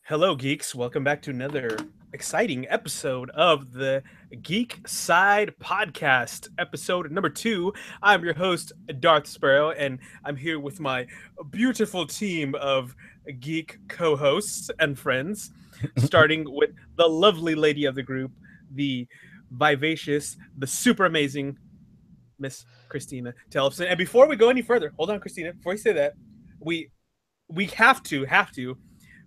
Hello, geeks. Welcome back to another exciting episode of the Geek Side Podcast, episode number 2. I'm your host, Darth Sparrow, and I'm here with my beautiful team of geek co hosts and friends, starting with the lovely lady of the group, the vivacious, the super amazing Miss Christina Tellefson. And before we go any further, hold on, Christina, before you say that, we we have to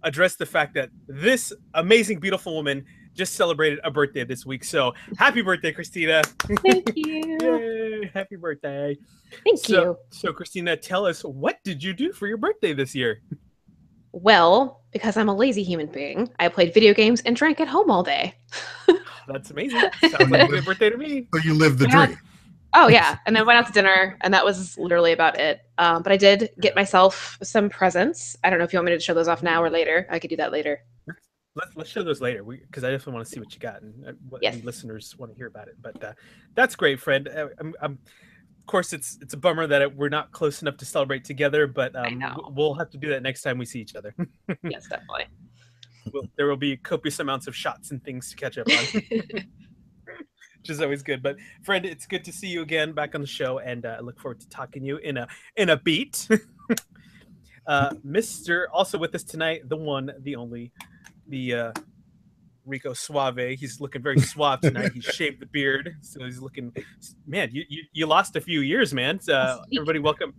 address the fact that this amazing, beautiful woman just celebrated a birthday this week. So happy birthday, Christina! Thank you. Yay! Happy birthday! Thank So, you. so Christina, tell us, what did you do for your birthday this year? Well, because I'm a lazy human being, I played video games and drank at home all day. That's amazing. Sounds like a good birthday to me. So you live the Yeah. dream. Oh yeah, and then went out to dinner, and that was literally about it. But I did get myself some presents. I don't know if you want me to show those off now or later. I could do that later. Let's show those later, because I definitely want to see what you got and what Yes. any listeners want to hear about it. But that's great, friend. Of course, it's a bummer that we're not close enough to celebrate together, but I know. we'll have to do that next time we see each other. Yes, definitely. There will be copious amounts of shots and things to catch up on, which is always good. But friend, it's good to see you again back on the show, and I look forward to talking to you in a beat. Mr. Also with us tonight, the one, the only, the Rico Suave. He's looking very suave tonight. He shaved the beard, so he's looking. Man, you lost a few years, man. Everybody, welcome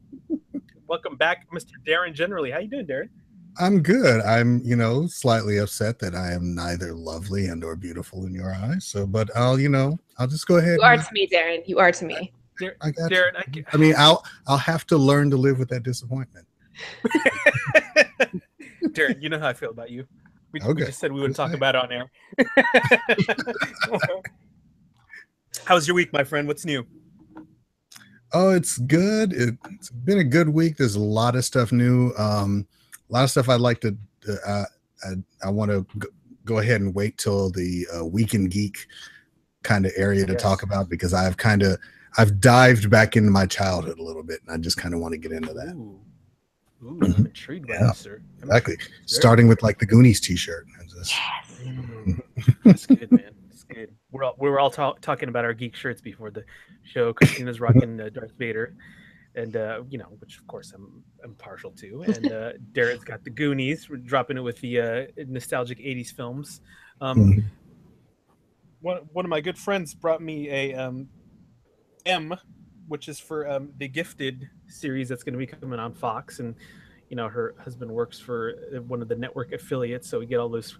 back, Mr. Deron. Generally, how you doing, Deron? I'm good. I'm, slightly upset that I am neither lovely and or beautiful in your eyes. So, but I'll just go ahead. You are to me, Darren. You are to me. I got Deron, you. I mean, I'll have to learn to live with that disappointment. Deron, you know how I feel about you. We Okay. just said we wouldn't talk about it on air. How's your week, my friend? What's new? Oh, it's good. It's been a good week. There's a lot of stuff new. A lot of stuff I'd like to. I want to go ahead and wait till the Week in Geek kind of area to talk about, because I've dived back into my childhood a little bit, and I just kind of want to get into that. Ooh, I'm intrigued by this, sir. Exactly. Starting with like the Goonies T-shirt. That's good, man. That's good. We were all talking about our geek shirts before the show. Christina's rocking Darth Vader, and which of course I'm partial to. And Darren's got the Goonies. We're dropping it with the nostalgic '80s films. One of my good friends brought me a M, which is for the Gifted series that's going to be coming on Fox, and her husband works for one of the network affiliates, so we get all those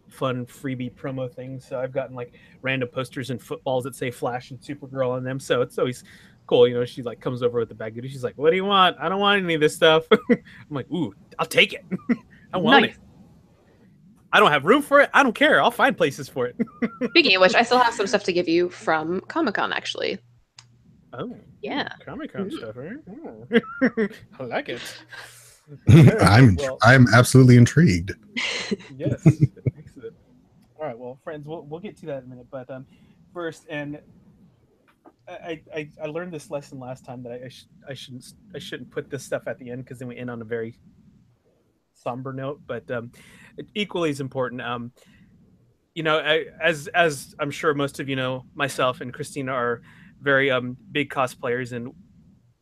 fun freebie promo things. So I've gotten like random posters and footballs that say Flash and Supergirl on them, so it's always cool. She like comes over with the bag. She's like, "What do you want? I don't want any of this stuff." I'm like, "Ooh, I'll take it. I want it. I don't have room for it. I don't care. I'll find places for it." Speaking of which, I still have some stuff to give you from Comic-Con, actually. Oh, yeah. Comic-Con stuff, right? I like it. I'm absolutely intrigued. Yes. Excellent. All right, well, friends, we'll get to that in a minute, but first, and I learned this lesson last time, that I shouldn't put this stuff at the end, because then we end on a very somber note, but equally as important. As I'm sure most of you know, myself and Christina are very big cosplayers and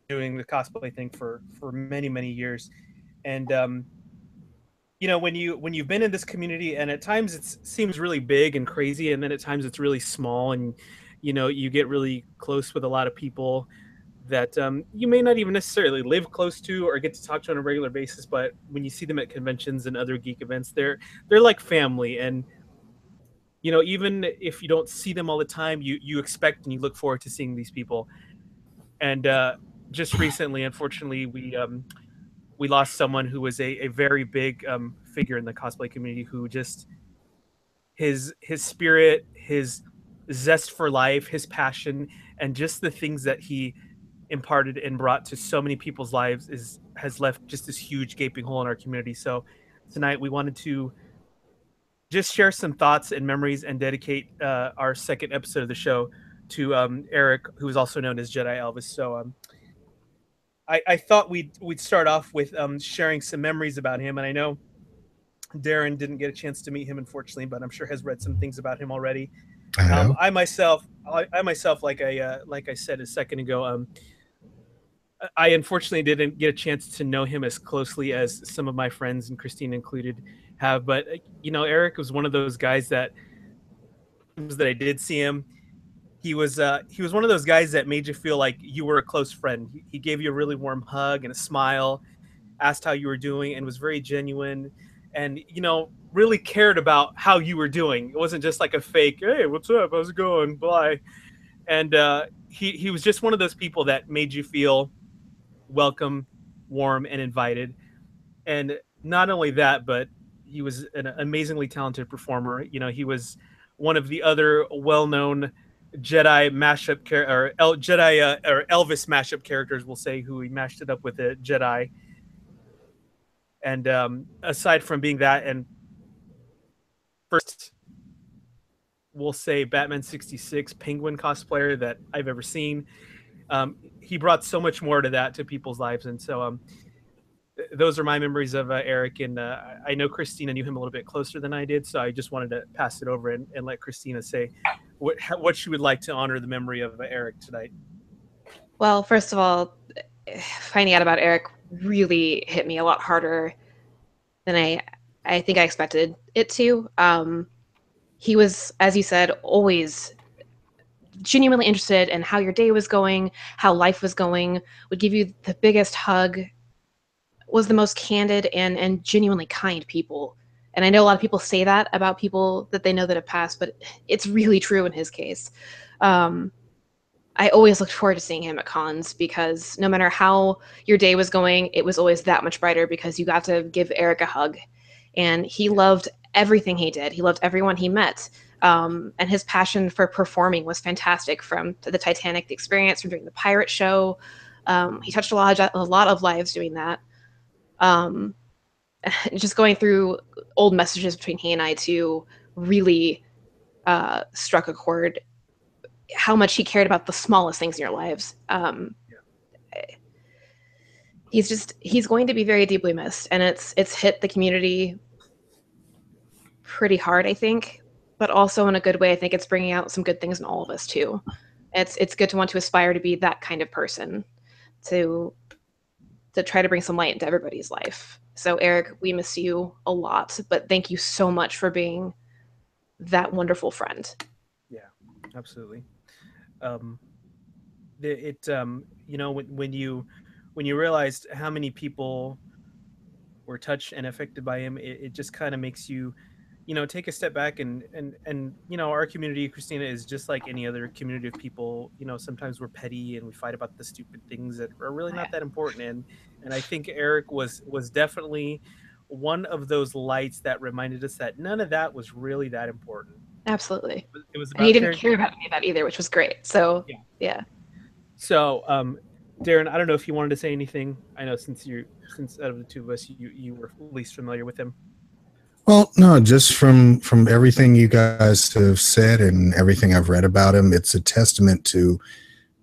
doing the cosplay thing for many years. And when you've been in this community, and at times it seems really big and crazy, and then at times it's really small, and you get really close with a lot of people that you may not even necessarily live close to or get to talk to on a regular basis, but when you see them at conventions and other geek events, they're like family. And even if you don't see them all the time, you expect and you look forward to seeing these people. And just recently, unfortunately, we lost someone who was a very big figure in the cosplay community, who just his spirit, his zest for life, his passion, and just the things that he imparted and brought to so many people's lives has left just this huge gaping hole in our community. So tonight we wanted to just share some thoughts and memories and dedicate our second episode of the show to Eric, who is also known as Jedi Elvis. So I thought we'd start off with sharing some memories about him. And I know Deron didn't get a chance to meet him, unfortunately, but I'm sure has read some things about him already. I have. I myself, like I said a second ago, I unfortunately didn't get a chance to know him as closely as some of my friends, and Christine included, have. But Eric was one of those guys that I did see him. He was one of those guys that made you feel like you were a close friend. He gave you a really warm hug and a smile, asked how you were doing, and was very genuine, and really cared about how you were doing. It wasn't just like a fake, "Hey, what's up? How's it going? Bye." And he was just one of those people that made you feel welcome, warm, and invited. And not only that, but he was an amazingly talented performer. He was one of the other well-known Jedi mashup Jedi or Elvis mashup characters, we'll say, who he mashed it up with a Jedi. And aside from being that, and first, we'll say Batman 66 Penguin cosplayer that I've ever seen. He brought so much more to that to people's lives, and so those are my memories of Eric. And I know Christina knew him a little bit closer than I did, so I just wanted to pass it over and let Christina say what she would like to honor the memory of Eric tonight. Well, first of all, finding out about Eric really hit me a lot harder than I think I expected it to. He was, as you said, always genuinely interested in how your day was going, how life was going, would give you the biggest hug, was the most candid and genuinely kind people. And I know a lot of people say that about people that they know that have passed, but it's really true in his case. I always looked forward to seeing him at cons because no matter how your day was going, it was always that much brighter because you got to give Eric a hug. And he loved everything he did. He loved everyone he met. And his passion for performing was fantastic, from the Titanic, the experience, from doing the pirate show. He touched a lot of lives doing that. Just going through old messages between he and I too really struck a chord. How much he cared about the smallest things in your lives. He's going to be very deeply missed, and it's hit the community pretty hard, I think, but also in a good way. I think it's bringing out some good things in all of us too. It's good to want to aspire to be that kind of person, to try to bring some light into everybody's life. So Eric, we miss you a lot, but thank you so much for being that wonderful friend. Yeah, absolutely. When you realized how many people were touched and affected by him, it just kind of makes you take a step back. And our community, Christina, is just like any other community of people. Sometimes we're petty and we fight about the stupid things that are really not that important. And I think Eric was definitely one of those lights that reminded us that none of that was really that important. Absolutely. It was about, and he didn't care about any of that either, which was great. So yeah. So Deron, I don't know if you wanted to say anything. I know since out of the two of us, you were least familiar with him. Well, no, just from everything you guys have said and everything I've read about him, it's a testament to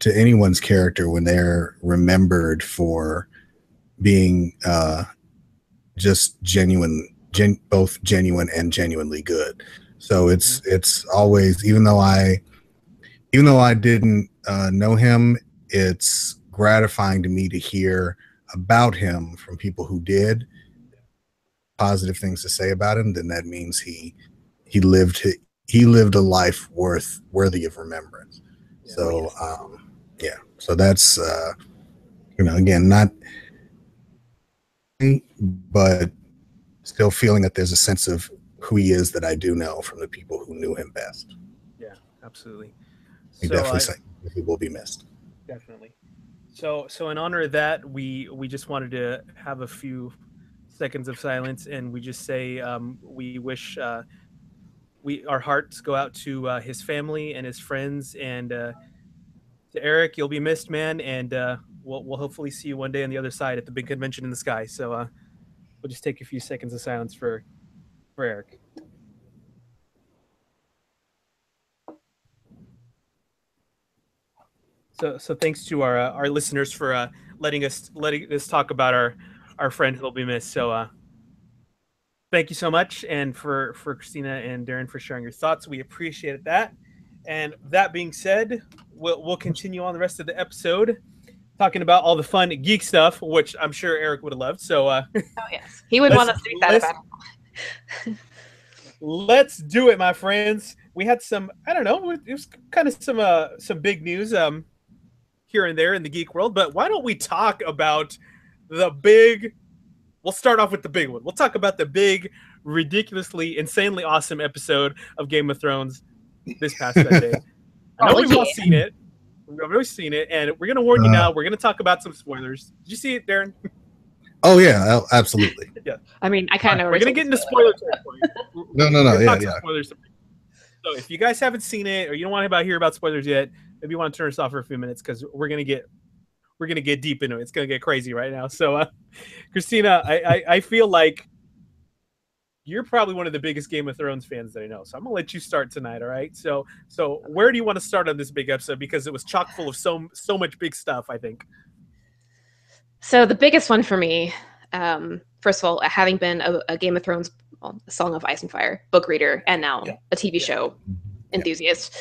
anyone's character when they're remembered for being just both genuine and genuinely good. So it's always, even though I didn't know him, it's gratifying to me to hear about him from people who did positive things to say about him. Then that means he lived a life worthy of remembrance. So so that's again, not, but still feeling that there's a sense of who he is that I do know from the people who knew him best. Yeah, absolutely. He will be missed. Definitely. So in honor of that, we just wanted to have a few seconds of silence, and we just say we wish our hearts go out to his family and his friends, and to Eric, you'll be missed, man, and we'll hopefully see you one day on the other side at the big convention in the sky. So we'll just take a few seconds of silence for Eric. So thanks to our listeners for letting us talk about our friend who'll be missed. So Thank you so much, and for Christina and Deron for sharing your thoughts. We appreciated that. And that being said, we'll continue on the rest of the episode talking about all the fun geek stuff, which I'm sure Eric would have loved. So, oh yes, he would want us to do that about it. Let's do it, my friends. We had some, I don't know, it was kind of some big news here and there in the geek world, but why don't we talk about the big, we'll start off with the big one. We'll talk about the big, ridiculously, insanely awesome episode of Game of Thrones this past Sunday. I know we've all seen it. We've already seen it, and we're going to warn you now, we're going to talk about some spoilers. Did you see it, Deron? Oh, yeah, absolutely. Yeah. I mean, I kind of... We're going to get into spoiler territory. No, yeah. Spoilers. So if you guys haven't seen it, or you don't want to hear about spoilers yet, maybe you want to turn us off for a few minutes, because we're going to get deep into it. It's going to get crazy right now. So, Christina, I feel like you're probably one of the biggest Game of Thrones fans that I know. So I'm going to let you start tonight, all right? So where do you want to start on this big episode? Because it was chock full of so much big stuff, I think. So the biggest one for me, first of all, having been a Game of Thrones, well, a Song of Ice and Fire book reader, and now a TV show enthusiast,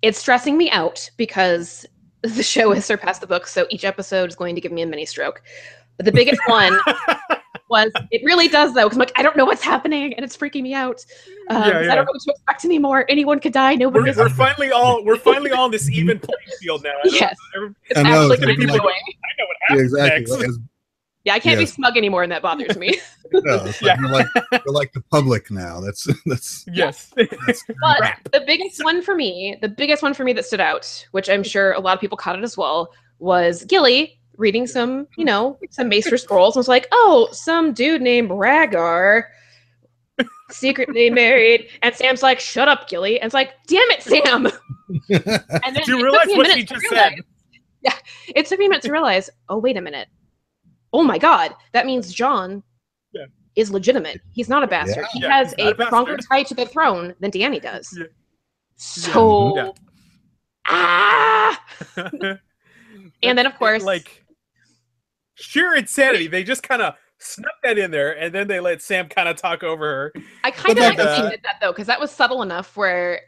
it's stressing me out because the show has surpassed the book, so each episode is going to give me a mini stroke. But the biggest one was, it really does though, because I'm like, I don't know what's happening, and it's freaking me out. I don't know what to expect anymore. Anyone could die. Nobody. We're finally all on this even playing field now. Yes, it's actually going to be annoying. I know what happens exactly. next. Yeah, I can't be smug anymore, and that bothers me. No, you're like the public now. That's yes. But the biggest one for me that stood out, which I'm sure a lot of people caught it as well, was Gilly reading some Maester scrolls and was like, oh, some dude named Rhaegar secretly married, and Sam's like, shut up, Gilly, and it's like, damn it, Sam. And then do you realize what she just said? Yeah, it took me a minute to realize, oh, wait a minute. Oh my God, that means Jon is legitimate. He's not a bastard. He has a stronger tie to the throne than Dany does. Yeah. So, and then of course, like sheer insanity. They just kind of snuck that in there, and then they let Sam kind of talk over her. I kind of like that they did that though, because that was subtle enough where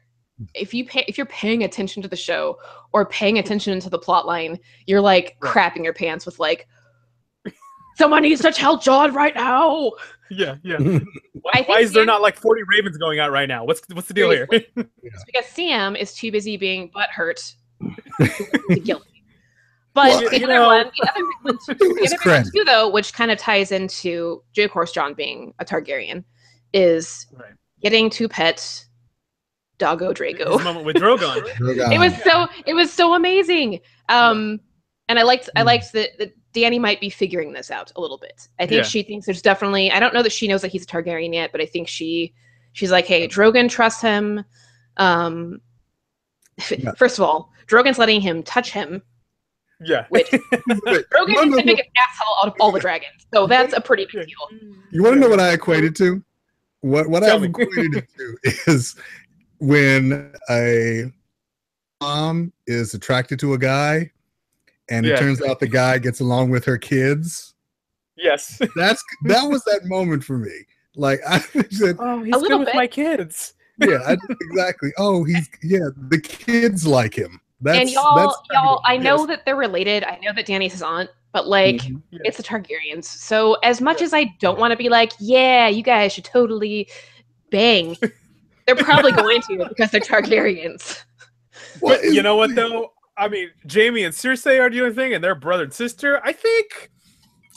if you're paying attention to the show or paying attention to the plot line, you're like crapping your pants with like, someone needs to tell Jon right now. Yeah. Why is there not like 40 ravens going out right now? What's the deal here? It's because Sam is too busy being butthurt to guilty. But the other one too, though, which kind of ties into, of course, Jon being a Targaryen, is getting to pet Doggo Draco. This moment with Drogon. It was so amazing. And I liked that Dany might be figuring this out a little bit. I think she thinks there's definitely, I don't know that she knows that he's a Targaryen yet, but I think she's like, hey, Drogon trusts him. First of all, Drogon's letting him touch him. Yeah. Which Drogon is the biggest asshole out of all the dragons. So that's a pretty big deal. You want to know what I equated to? What I've equated it to is when a mom is attracted to a guy, and it turns out the guy gets along with her kids. Yes. That was that moment for me. Like I said, oh, he's good with my kids. Yeah, exactly. Oh, the kids like him. And y'all, I know that they're related. I know that Dany's his aunt, but like it's the Targaryens. So as much as I don't want to be like, yeah, you guys should totally bang, they're probably going to because they're Targaryens. But you know what though? I mean, Jaime and Cersei are doing a thing, and they're brother and sister. I think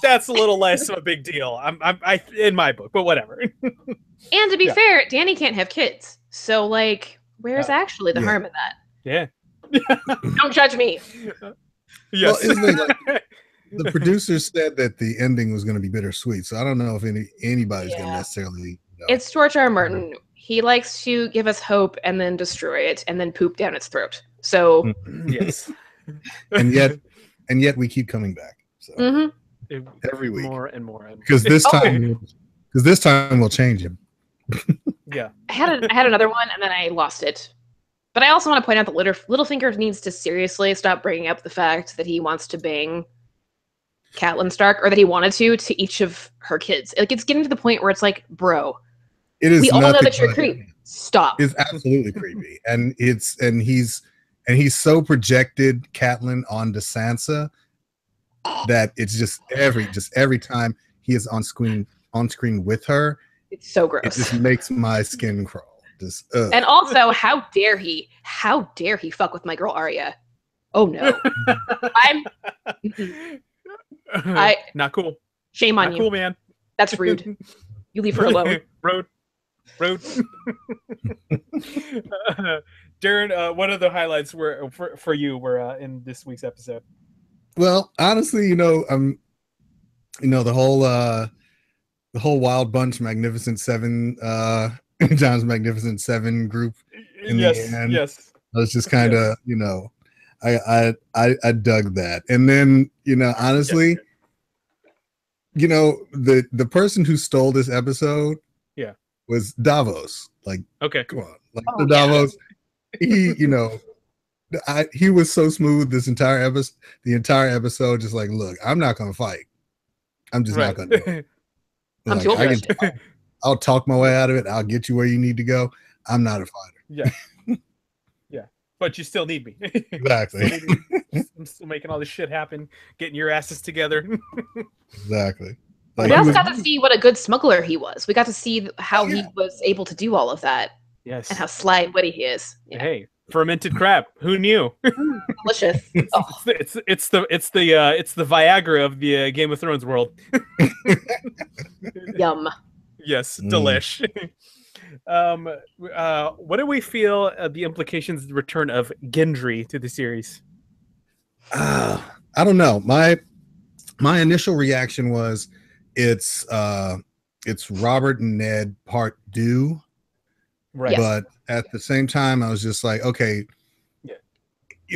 that's a little less of a big deal. I in my book, but whatever. And to be fair, Dany can't have kids, so like, where's actually the harm in that? Yeah. Don't judge me. Yes. Well, the producers said that the ending was going to be bittersweet, so I don't know if anybody's going to necessarily. It's George R. R. Martin. He likes to give us hope and then destroy it and then poop down its throat. So yes, and yet we keep coming back. So every week, more and more, because this time we'll change him. Yeah, I had another one and then I lost it. But I also want to point out that Littlefinger needs to seriously stop bringing up the fact that he wants to bang Catelyn Stark, or that he wanted to each of her kids. Like, it's getting to the point where it's like, bro, It is we all know nothing that you're but- creep. Stop. It's absolutely creepy, and he's so projected Catelyn onto Sansa that it's just every time he is on screen with her, It's so it gross. just makes my skin crawl. Just And also, how dare he fuck with my girl Arya? Oh no. Not cool. Shame on Not you. cool, man. That's rude. You leave her alone. Road. Deron, what other highlights were for you were in this week's episode? Well, honestly, the whole Wild Bunch Magnificent Seven, John's Magnificent Seven group. In the end, yes. I was just kind of, I dug that, and then honestly, the person who stole this episode, was Davos. Like, okay, come on, like Davos. He, he was so smooth this entire episode. The entire episode, just like, look, I'm not gonna fight. I'm just not gonna do it. Like, I'll talk my way out of it. I'll get you where you need to go. I'm not a fighter. Yeah. But you still need me. Exactly. I'm still making all this shit happen, getting your asses together. Exactly. We also got to see what a good smuggler he was. We got to see how he was able to do all of that. Yes. And how sly and witty he is. Yeah. Hey, fermented crab. Who knew? Delicious. Oh. It's the Viagra of the Game of Thrones world. Yum. Yes, delish. What do we feel the implications of the return of Gendry to the series? I don't know. My initial reaction was it's Robert and Ned part 2, right? But at the same time, I was just like, okay,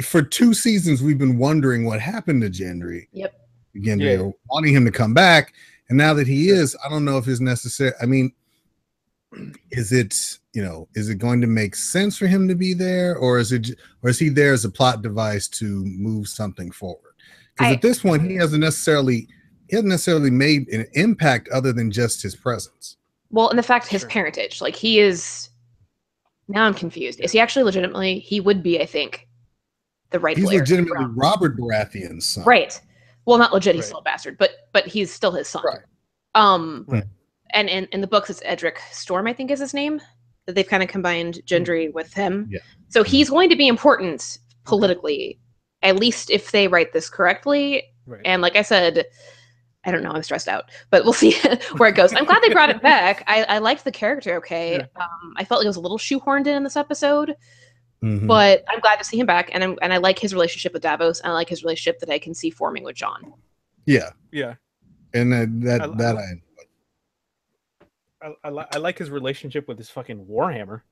for 2 seasons we've been wondering what happened to Gendry. Or wanting him to come back, and now that he is, I don't know if it's necessary. I mean, is it going to make sense for him to be there, or is he there as a plot device to move something forward? Because at this point, he hasn't necessarily made an impact other than just his presence. Well, and the fact his parentage, like, he is. Now I'm confused. Is he actually legitimately? He would be, I think, the rightful heir. He's legitimately Robert Baratheon's son, right? Well, not legit. He's still a bastard, but he's still his son. Right. Right. And in the books, it's Edric Storm, I think is his name. That they've kind of combined Gendry with him. Yeah. So he's going to be important politically, at least if they write this correctly. Right. And like I said, I don't know, I'm stressed out, but we'll see where it goes. I'm glad they brought it back. I liked the character. Okay. Yeah. I felt like it was a little shoehorned in this episode, but I'm glad to see him back. And I like his relationship with Davos. And I like his relationship that I can see forming with Jon. Yeah. Yeah. And I I like his relationship with his fucking Warhammer.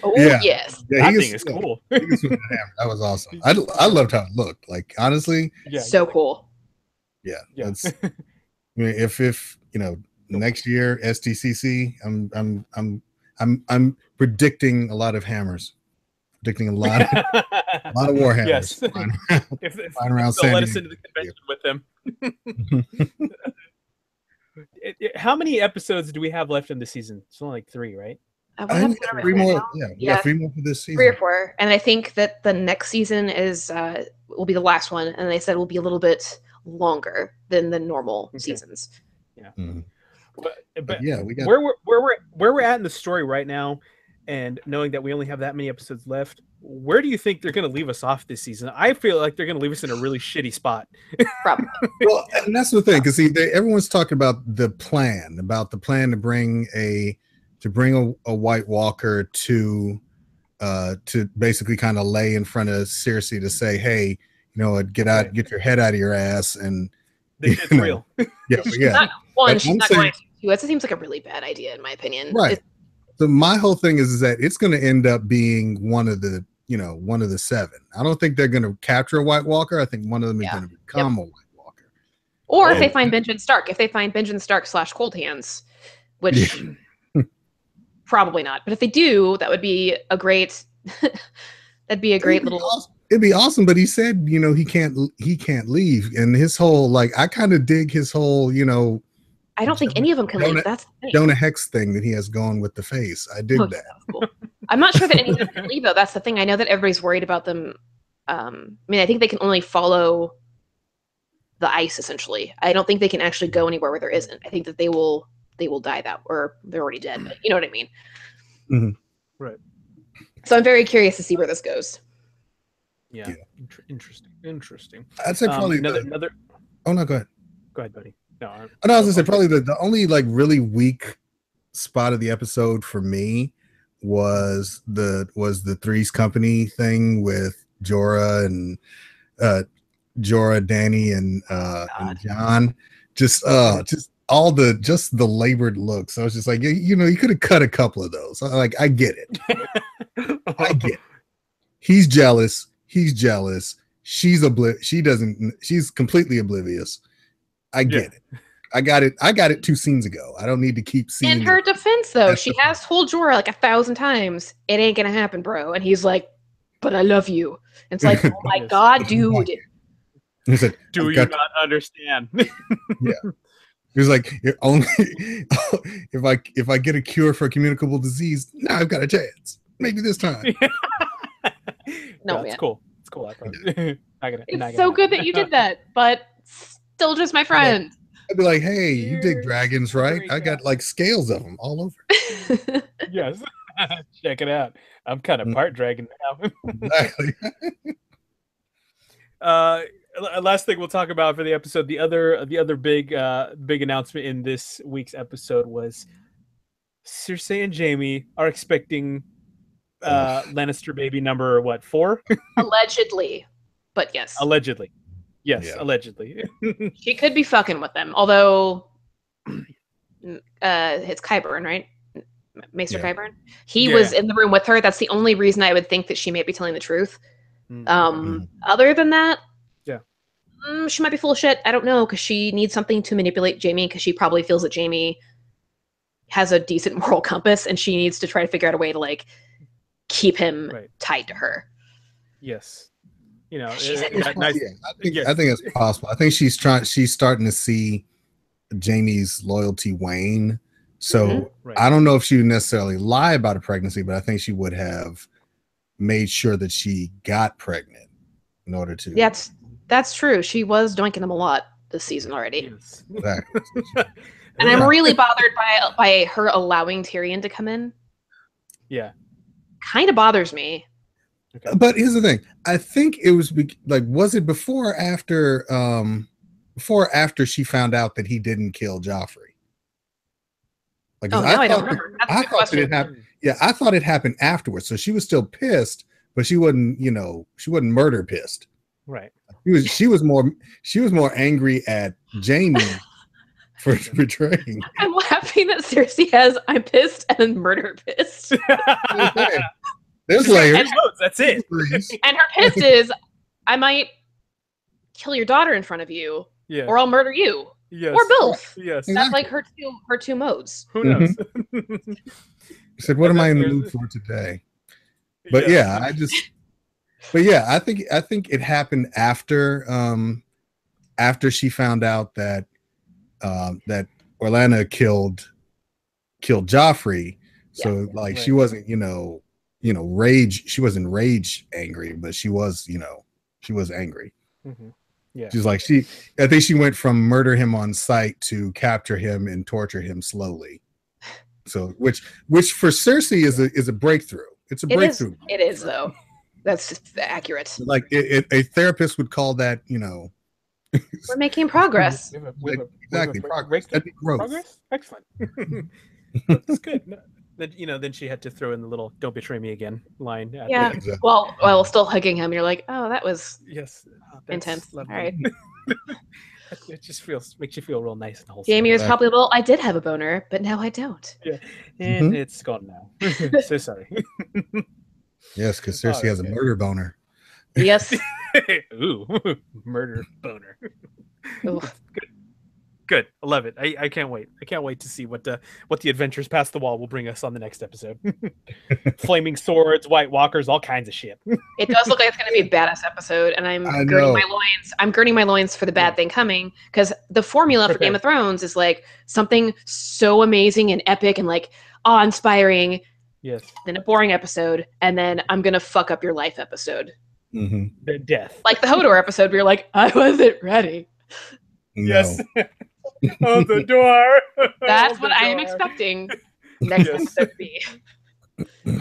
Oh, yes. That thing is cool. That was awesome. I loved how it looked. Like, honestly. Yeah. So cool. Yeah. That's, I mean, if next year STCC, I'm predicting a lot of hammers. Predicting a lot of Warhammers. Yes. If they'll let us into the convention with them. How many episodes do we have left in the season? It's only like 3, right? I think 3 more. Yeah, 3 more for this season. 3 or 4, and I think that the next season will be the last one, and they said will be a little bit longer than the normal seasons. Yeah, but yeah, we got where we're at in the story right now, and knowing that we only have that many episodes left. Where do you think they're going to leave us off this season? I feel like they're going to leave us in a really shitty spot. Probably. Well, and that's the thing, because everyone's talking about the plan to bring a White Walker to basically kind of lay in front of Cersei to say, hey, get your head out of your ass, and it's real. Yeah. She's not going to. That seems like a really bad idea, in my opinion. Right. So my whole thing is that it's going to end up being one of the 7. I don't think they're going to capture a White Walker. I think one of them is going to become a White Walker. Or if they find Benjen Stark, / Cold Hands, which probably not. But if they do, that would be a great. That'd be a great little. it'd be awesome. But he said, he can't leave, and his whole like, I kind of dig his whole, I don't think any of them can leave. That's the thing. Jonah Hex thing that he has going with the face. I dig that. That was cool. I'm not sure that any of them can leave though. That's the thing. I know that everybody's worried about them. I mean, I think they can only follow the ice essentially. I don't think they can actually go anywhere where there isn't. I think that they will die or they're already dead. But you know what I mean? Mm-hmm. Right. So I'm very curious to see where this goes. Yeah. Interesting. I'd say probably another. Oh no, go ahead. Go ahead, buddy. No, I was gonna say probably the only like really weak spot of the episode for me was the Three's Company thing with Jorah and Danny and John. Just all the labored looks. I was just like, you could have cut a couple of those. Like, I get it. I get it. He's jealous. She's completely oblivious. I get it. I got it 2 scenes ago. I don't need to keep seeing. In her defense, though, she has told Jorah like 1,000 times, it ain't gonna happen, bro. And he's like, but I love you. And it's like, oh my God, dude. He said, do you not understand? Yeah. He was like, only if I get a cure for a communicable disease, now I've got a chance. Maybe this time. No, it's cool. It's cool. It's so good that you did that, but still just my friend. I'd be like, hey, you dig dragons, right? I got like scales of them all over. Yes. Check it out. I'm kind of part dragon now. Exactly. Last thing we'll talk about for the episode, the other big announcement in this week's episode was Cersei and Jaime are expecting Lannister baby number 4? Allegedly. But yes. Allegedly. Yes, Yeah. Allegedly. She could be fucking with them, although it's Qyburn, right? Maester Qyburn. He was in the room with her. That's the only reason I would think that she may be telling the truth. Other than that, she might be full of shit. I don't know, because she needs something to manipulate Jaime, because she probably feels that Jaime has a decent moral compass, and she needs to try to figure out a way to like keep him tied to her. Yes. I think it's possible. I think she's starting to see Jaime's loyalty wane. So I don't know if she would necessarily lie about a pregnancy, but I think she would have made sure that she got pregnant in order to. Yeah, that's true. She was doinking them a lot this season already. Yes. Exactly. And I'm really bothered by her allowing Tyrion to come in. Yeah. Kind of bothers me. Okay. But here's the thing. I think it was was it before or after she found out that he didn't kill Joffrey? Like, I don't remember. I thought that it happened. Yeah, I thought it happened afterwards. So she was still pissed, but she wasn't murder pissed. Right. She was more angry at Jaime for betraying. I'm laughing that Cersei has I'm pissed and murder pissed. There's layers. That's it. And her piss is, I might kill your daughter in front of you, or I'll murder you, or both. Yes, that's like her two modes. Who knows? He said, "What am I in the mood for today?" But I think it happened after she found out that that Orlana killed Joffrey. So she wasn't rage. She wasn't rage angry, but she was angry. Mm-hmm. Yeah. She's like, I think she went from murder him on sight to capture him and torture him slowly. So, which for Cersei is a breakthrough. It's a breakthrough. It is though. That's accurate. Like a therapist would call that, we're making progress. Exactly. Progress. That'd be gross. Progress? Excellent. That's good. Then she had to throw in the little "Don't betray me again" line. Yeah. Exactly. Well, while still hugging him, you're like, oh, that was intense. Lovely. All right. It just makes you feel real nice and wholesome. Jamie was probably, well, I did have a boner, but now I don't. Yeah, and it's gone now. So sorry. Yes, because Cersei has a murder boner. Yes. Ooh, murder boner. Ooh. Good. I love it. I can't wait. I can't wait to see what the adventures past the wall will bring us on the next episode. Flaming swords, White Walkers, all kinds of shit. It does look like it's going to be a badass episode, and I'm girding my loins. I'm girding my loins for the bad thing coming, because the formula for Game of Thrones is like something so amazing and epic and like awe-inspiring. Yes. Then a boring episode, and then I'm going to fuck up your life episode. Mm-hmm. The death. Like the Hodor episode, where you're like, I wasn't ready. No. Yes. Oh, the door. That's what I am expecting next episode to be.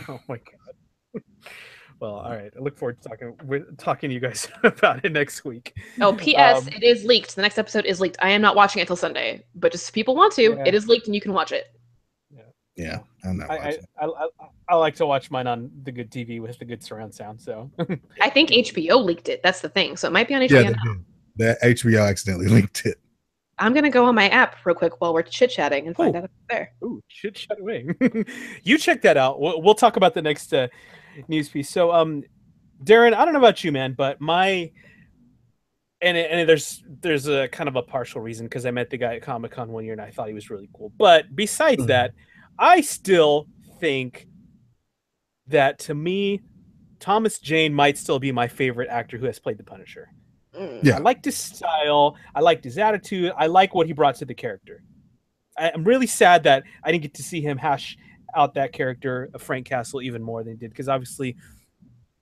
Oh my god. Well, all right. I look forward to talking to you guys about it next week. Oh, P.S. It is leaked. The next episode is leaked. I am not watching it until Sunday, but just if people want to, it is leaked and you can watch it. Yeah, I'm not watching. I like to watch mine on the good TV with the good surround sound. So I think HBO leaked it. That's the thing. So it might be on HBO now. The HBO accidentally linked it. I'm gonna go on my app real quick while we're chit chatting and find out if it's there. Ooh, chit chat away. You check that out. We'll talk about the next news piece. So, Deron, I don't know about you, man, but there's a kind of a partial reason, because I met the guy at Comic-Con one year and I thought he was really cool. But besides that, I still think that, to me, Thomas Jane might still be my favorite actor who has played the Punisher. Yeah. I liked his style. I liked his attitude. I like what he brought to the character. I'm really sad that I didn't get to see him hash out that character of Frank Castle even more than he did, because obviously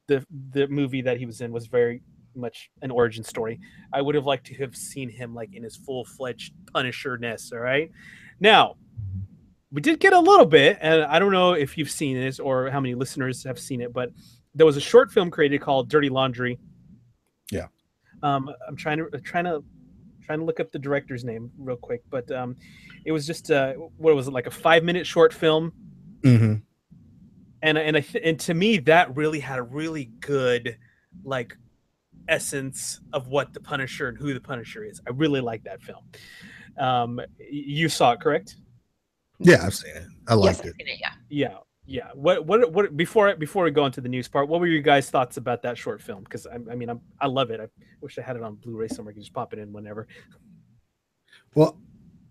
the movie that he was in was very much an origin story. I would have liked to have seen him like in his full-fledged Punisher-ness. All right. Now, we did get a little bit, and I don't know if you've seen this or how many listeners have seen it, but there was a short film created called Dirty Laundry. Yeah. I'm trying to look up the director's name real quick, but it was just what was it, like a 5-minute short film? Mm-hmm. And to me, that really had a really good like essence of what the Punisher and who the Punisher is. I really like that film. You saw it, correct? Yeah, I've seen it. I liked it. Yeah. What before we go into the news part, what were your guys' thoughts about that short film? Because I love it. I wish I had it on Blu-ray somewhere. I could just pop it in whenever. Well,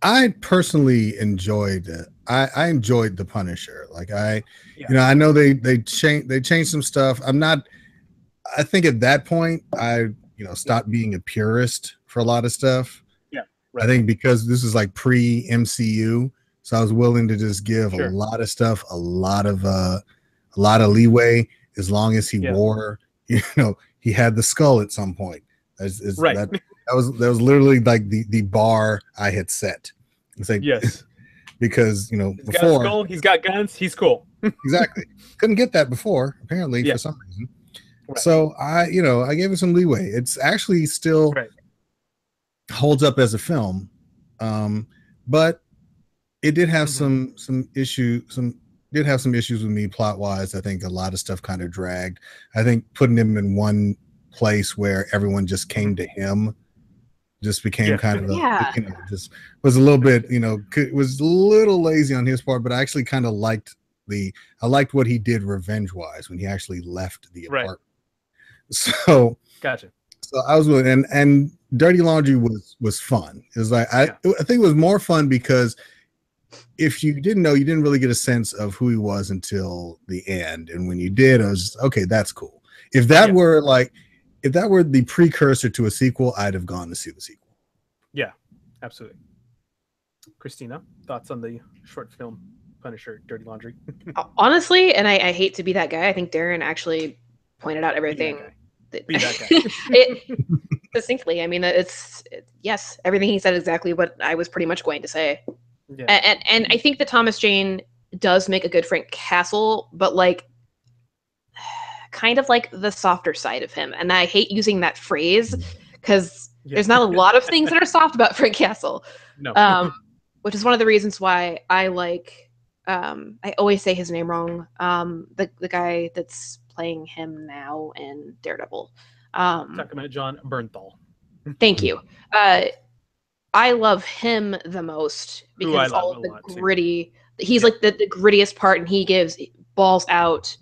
I personally enjoyed it. I enjoyed the Punisher. Like I know they changed some stuff. I think at that point I stopped being a purist for a lot of stuff. Yeah. Right. I think because this is like pre-MCU. So I was willing to just give a lot of stuff, a lot of leeway, as long as he wore, he had the skull at some point. Right. That was literally like the bar I had set. It's like, yes, because he's before got a skull, he's got guns, he's cool. Exactly. Couldn't get that before, apparently, for some reason. Right. So I gave it some leeway. It's actually still holds up as a film, but it did have some issues with me plot wise. I think a lot of stuff kind of dragged. I think putting him in one place where everyone just came to him just became kind of just was a little bit, it was a little lazy on his part, but I actually kind of liked what he did revenge wise when he actually left the apartment. So gotcha. So I was willing, and Dirty Laundry was fun. It was like I think it was more fun because if you didn't know, you didn't really get a sense of who he was until the end. And when you did, I was just, okay, that's cool. If that were the precursor to a sequel, I'd have gone to see the sequel. Yeah, absolutely. Christina, thoughts on the short film Punisher, Dirty Laundry? Honestly, and I hate to be that guy, I think Deron actually pointed out everything. Be that guy. Succinctly. I mean, yes, everything he said exactly what I was pretty much going to say. Yeah. And I think that Thomas Jane does make a good Frank Castle, but like kind of like the softer side of him. And I hate using that phrase because there's not a lot of things that are soft about Frank Castle. No. Which is one of the reasons why I like I always say his name wrong. The guy that's playing him now in Daredevil. Talking about John Bernthal. Thank you. I love him the most because all of the gritty. He's like the grittiest part, and he gives balls out,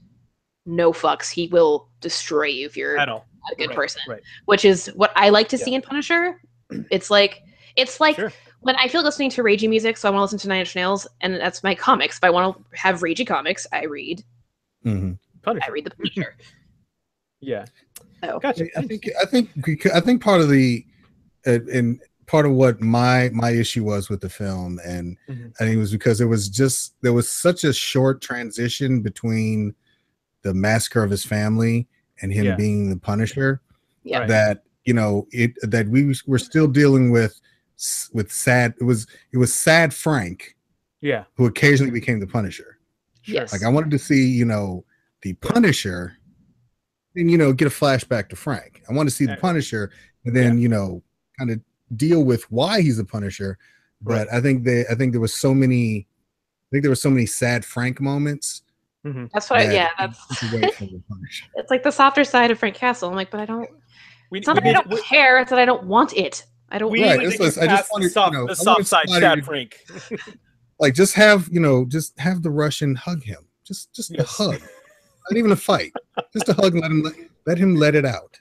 no fucks. He will destroy you if you're not a good person. Right. Which is what I like to see in Punisher. It's like when I feel listening to ragey music, so I want to listen to Nine Inch Nails, and that's my comics. If I want to have ragey comics, I read. Punisher. I read the Punisher. Yeah. So Gotcha. I think part of the and part of what my issue was with the film, and I think it was because there was such a short transition between the massacre of his family and him being the Punisher, that that we were still dealing with sad. It was sad Frank, who occasionally became the Punisher. Sure. Like I wanted to see the Punisher, and get a flashback to Frank. I want to see the Punisher, and then kind of deal with why he's a Punisher. But I think there was so many sad Frank moments. That's what. That's. It's like the softer side of Frank Castle. I'm like, but I don't. It's not that I don't care. It's that I don't want it. I don't. I just want the soft side, sad Frank. Like just have the Russian hug him. Just a hug. Not even a fight. Just a hug. Let him let it out.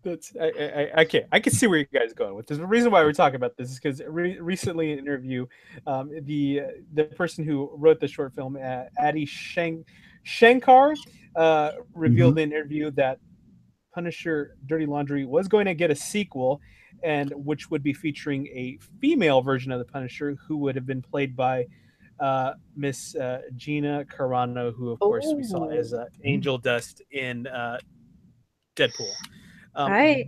That's I can see where you guys are going with this. The reason why we're talking about this is because recently in an interview, the person who wrote the short film, Adi Shankar, revealed in an interview that Punisher: Dirty Laundry was going to get a sequel, and which would be featuring a female version of the Punisher, who would have been played by Miss Gina Carano, who of course we saw as Angel Dust in Deadpool.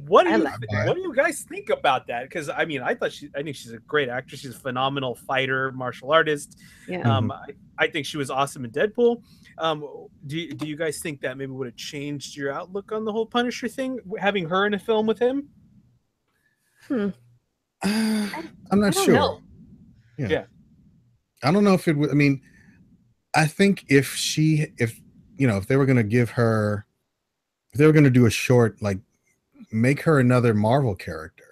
What do you guys think about that? Because I think she's a great actress. She's a phenomenal fighter, martial artist. I think she was awesome in Deadpool. Do you guys think that maybe would have changed your outlook on the whole Punisher thing, having her in a film with him? I'm not sure. Yeah. I don't know if it would. I mean, I think if they were going to give her, if they were going to do a short, like make her another Marvel character.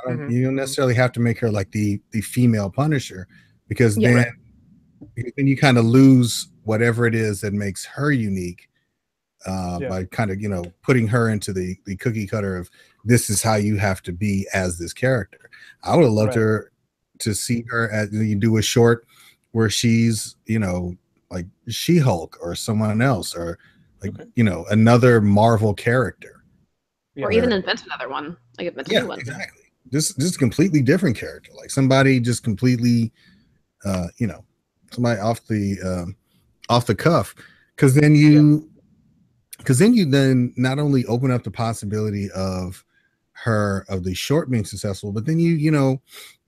You don't necessarily have to make her like the female Punisher, because then you kind of lose whatever it is that makes her unique by kind of putting her into the cookie cutter of this is how you have to be as this character. I would have loved her to see her as you do a short where she's like She-Hulk or someone else, or like another Marvel character. Or even invent another one. Like invent a new one. Exactly. Just completely different character. Like somebody just completely somebody off the cuff. Because then you not only open up the possibility of the short being successful, but then you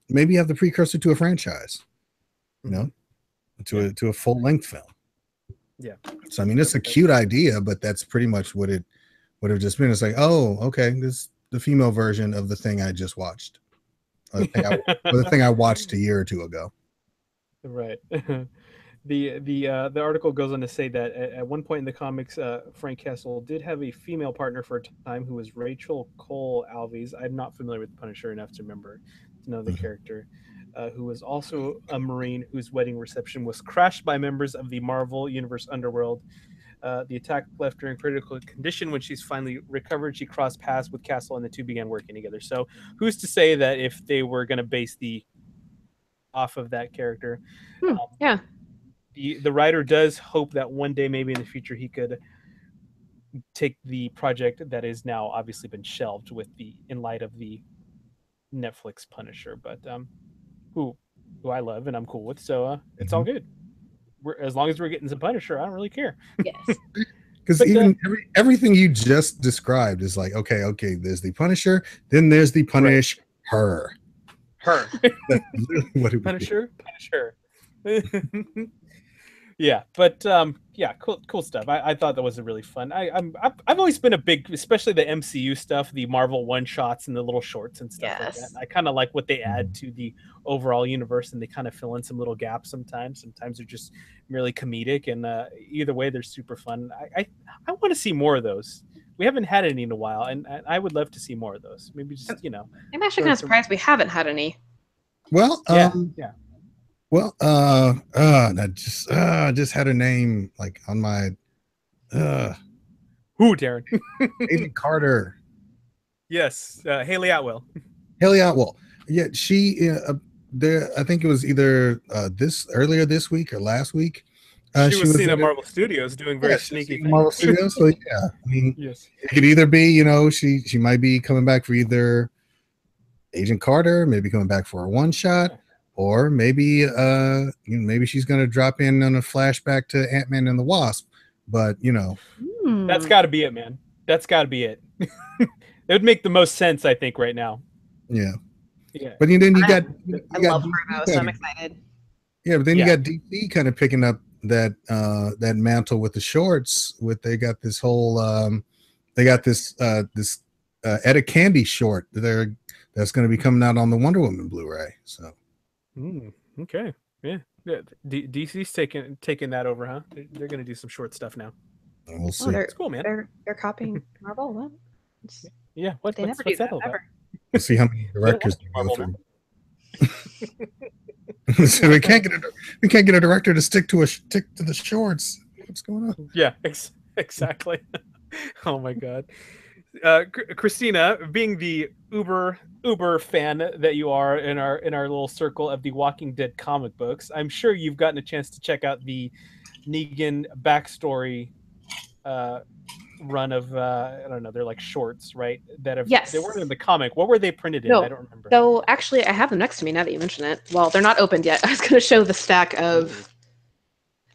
maybe have the precursor to a franchise, to a full length film. Yeah. So I mean, it's a cute idea, but that's pretty much what it would have just been. It's like, oh, okay, this is the female version of the thing I just watched, the thing I watched a year or two ago. Right. The article goes on to say that at one point in the comics, Frank Castle did have a female partner for a time who was Rachel Cole Alves. I'm not familiar with Punisher enough to know the character, who was also a Marine whose wedding reception was crashed by members of the Marvel Universe underworld. The attack left her in critical condition. When she's finally recovered, she crossed paths with Castle, and the two began working together. So who's to say that if they were going to base off of that character? The writer does hope that one day, maybe in the future, he could take the project that is now obviously been shelved in light of the Netflix Punisher, but who I love and I'm cool with, so it's all good. As long as we're getting some Punisher, I don't really care. Yes. Because even everything you just described is like, okay, there's the Punisher, then there's the Punish her. That's really what it Punisher. Yeah, but cool stuff. I thought that was a really fun. I've always been a big, especially the MCU stuff, the Marvel one shots and the little shorts and stuff like that. I kind of like what they add to the overall universe, and they kind of fill in some little gaps sometimes. Sometimes they're just merely comedic, and either way, they're super fun. I want to see more of those. We haven't had any in a while, and I would love to see more of those. Maybe just I'm actually kind of surprised we haven't had any. Well, yeah. Well, I just had a name like on my who, Deron? David Carter. Yes, Haley Atwell. Haley Atwell. Yeah, she there. I think it was either earlier this week or last week. She She was was seen in at Marvel Studios doing very she was sneaky in Marvel things. Studios. So yeah, I mean, Yes. it could either be she might be coming back for either Agent Carter, maybe coming back for a one shot, or maybe maybe she's gonna drop in on a flashback to Ant-Man and the Wasp. But that's got to be it, man. That's got to be it. It would make the most sense, I think, right now. Yeah. Yeah. But then you I got love DC Bruno, so I'm excited. Yeah, but then you got DC kind of picking up that that mantle with the shorts. They got this whole they got this Etta Candy short that's going to be coming out on the Wonder Woman Blu-ray. So okay, yeah. DC's taking that over, huh? They're going to do some short stuff now. We'll see. It's cool, man. They're copying Marvel. What? Yeah, what's that all about? We'll see how many directors they go through. So we can't get a director to stick to the shorts. What's going on? Yeah, exactly. Oh my god. Christina, being the uber fan that you are in our little circle of the Walking Dead comic books, I'm sure you've gotten a chance to check out the Negan backstory run of I don't know, they're like shorts, right? They weren't in the comic. What were they printed in? No. I don't remember. So actually, I have them next to me now that you mention it. Well, they're not opened yet. I was going to show the stack of.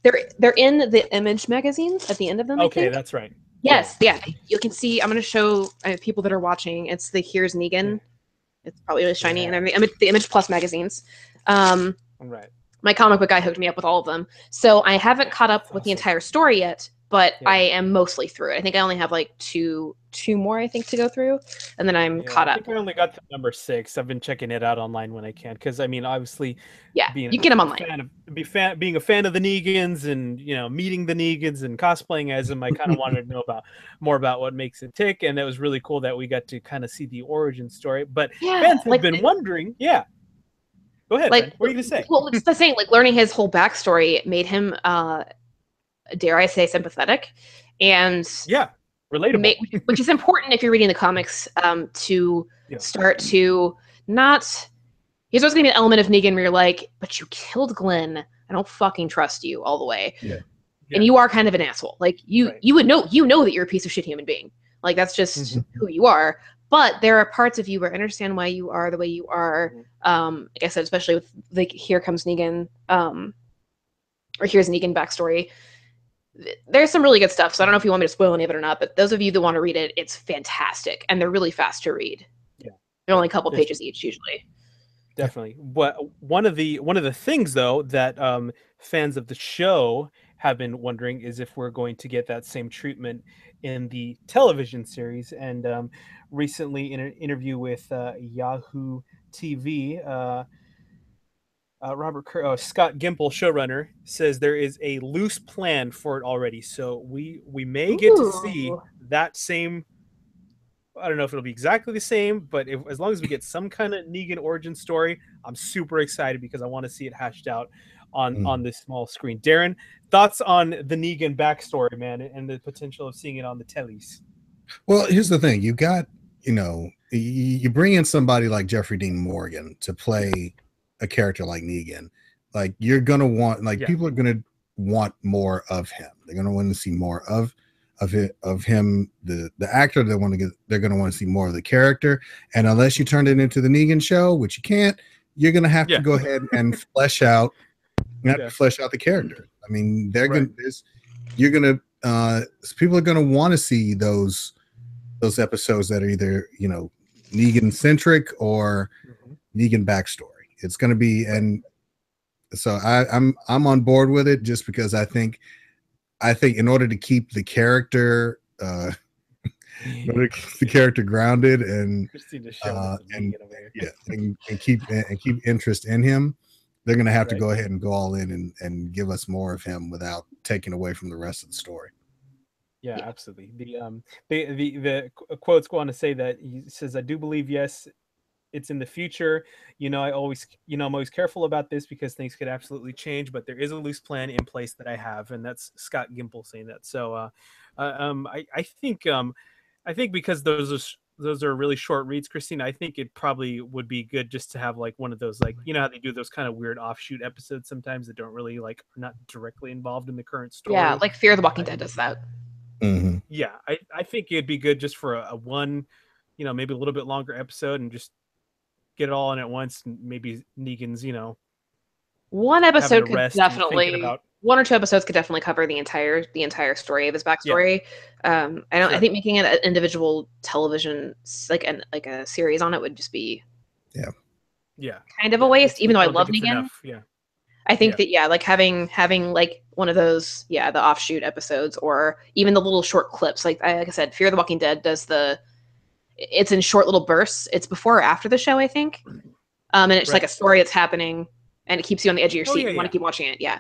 They're in the Image magazines at the end of them. Okay, I think. That's right. Yes, yeah. You can see. I'm going to show people that are watching. It's the Here's Negan. It's probably really shiny, and the Image Plus magazines. Right. My comic book guy hooked me up with all of them, so I haven't caught up with the entire story yet. But I am mostly through it. I think I only have like two more, I think, to go through, and then I'm caught up. I think I only got to number 6. I've been checking it out online when I can, because I mean, obviously, you can get them online. Being a fan of the Negans, and meeting the Negans and cosplaying as them, I kind of wanted to know more about what makes it tick, and it was really cool that we got to kind of see the origin story. But fans have been wondering, Go ahead. What are you gonna say? Well, it's the same. Like learning his whole backstory made him. Dare I say, sympathetic, and relatable, which is important if you're reading the comics to start to not. There's always going to be an element of Negan where you're like, but you killed Glenn. I don't fucking trust you all the way. And you are kind of an asshole. Like you would know, that you're a piece of shit human being. Like that's just who you are. But there are parts of you where I understand why you are the way you are. Like I said, especially with like Here Comes Negan, or Here's Negan backstory. There's some really good stuff, so I don't know if you want me to spoil any of it or not, but those of you that want to read it, it's fantastic, and they're really fast to read. They're only a couple pages each usually. Definitely. One of the things though that fans of the show have been wondering is if we're going to get that same treatment in the television series. And recently, in an interview with Yahoo TV, Scott Gimple, showrunner, says there is a loose plan for it already. So we may get to see that same. I don't know if it'll be exactly the same, but as long as we get some kind of Negan origin story, I'm super excited because I want to see it hashed out on this small screen. Deron, thoughts on the Negan backstory, man, and the potential of seeing it on the tellies? Well, here's the thing: you got you bring in somebody like Jeffrey Dean Morgan to play a character like Negan, like you're gonna want, people are gonna want more of him. They're gonna want to see more of him, the actor. They're gonna want to see more of the character. And unless you turn it into the Negan show, which you can't, you're gonna have to go ahead and flesh out the character. I mean, people are gonna want to see those episodes that are either Negan centric or Negan backstory. It's going to be, and so I'm on board with it just because I think in order to keep the character grounded and keep interest in him, they're going to have to go ahead and go all in and give us more of him without taking away from the rest of the story. Yeah, absolutely. The quotes go on to say that he says, "I do believe it's in the future. I'm always careful about this because things could absolutely change, but there is a loose plan in place that I have," and that's Scott Gimple saying that. So, I think because those those are really short reads, Christina, I think it probably would be good just to have like one of those, like, you know how they do those kind of weird offshoot episodes sometimes that don't really like are not directly involved in the current Yeah, story. like Fear the Walking Dead does that. Mm-hmm. Yeah, I think it'd be good just for a one, you know, maybe a little bit longer episode and just get it all in at once. And maybe Negan's, you know, One having to episode could rest and thinking definitely, about. one or two episodes could definitely cover the entire story of his Yeah, backstory. I sure. think making it an individual television like a series on it would just be Yeah, kind of a yeah. waste. Even though I I don't think love it's Negan, enough. Yeah, I think yeah, that like having like one of those the offshoot episodes or even the little short clips. Like I said, Fear the Walking Dead does it's in short little bursts. It's before or after the show, I think. And it's like right. a story that's happening, and it keeps you on the edge of your Oh seat. yeah, You want yeah. to keep watching it. Yeah.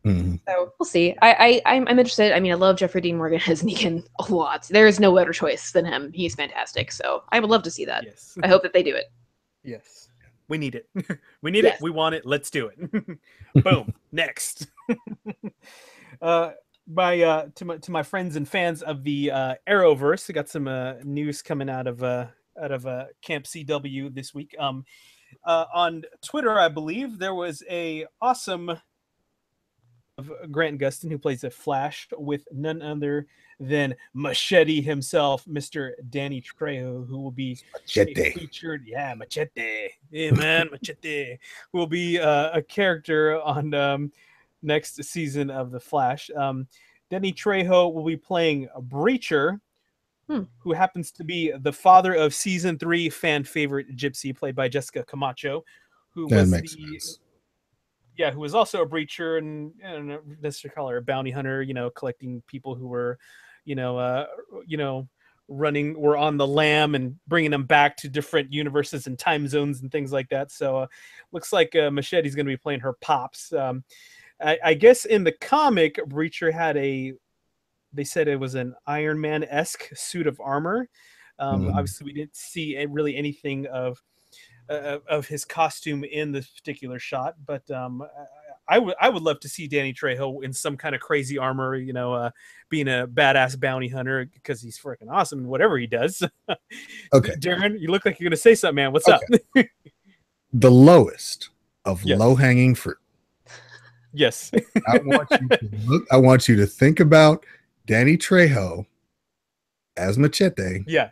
Mm-hmm. So we'll see. I'm interested. I mean, I love Jeffrey Dean Morgan as Negan a lot. There is no better choice than him. He's fantastic. So I would love to see that. Yes, I hope that they do it. yes. We need it. We need it. Yes. We want it. Let's do it. Boom. Next. To my friends and fans of the Arrowverse, I got some news coming out of Camp CW this week. On Twitter, I believe there was a awesome of Grant Gustin, who plays a Flash, with none other than Machete himself, Mr. Danny Trejo, who will be Machete. featured. Yeah, Machete. Yeah, man, Machete. Who will be a character on next season of The Flash. Danny Trejo will be playing a Breacher, who happens to be the father of season 3 fan favorite Gypsy, played by Jessica Camacho, who That was makes sense. yeah, who was also a breacher and I don't know, necessarily call her a bounty hunter, you know, collecting people who were, you know, were on the lam and bringing them back to different universes and time zones and things like that. So looks like Machete's going to be playing her pops. I guess in the comic, Breacher had they said it was an Iron Man-esque suit of armor. Obviously, we didn't see really anything of his costume in this particular shot, but I would love to see Danny Trejo in some kind of crazy armor, you know, being a badass bounty hunter, because he's freaking awesome in whatever he does. Okay. Darren, you look like you're gonna say something, man. What's up? The lowest of Yes. low-hanging fruit. Yes. I want you to think about Danny Trejo as Machete. Yeah.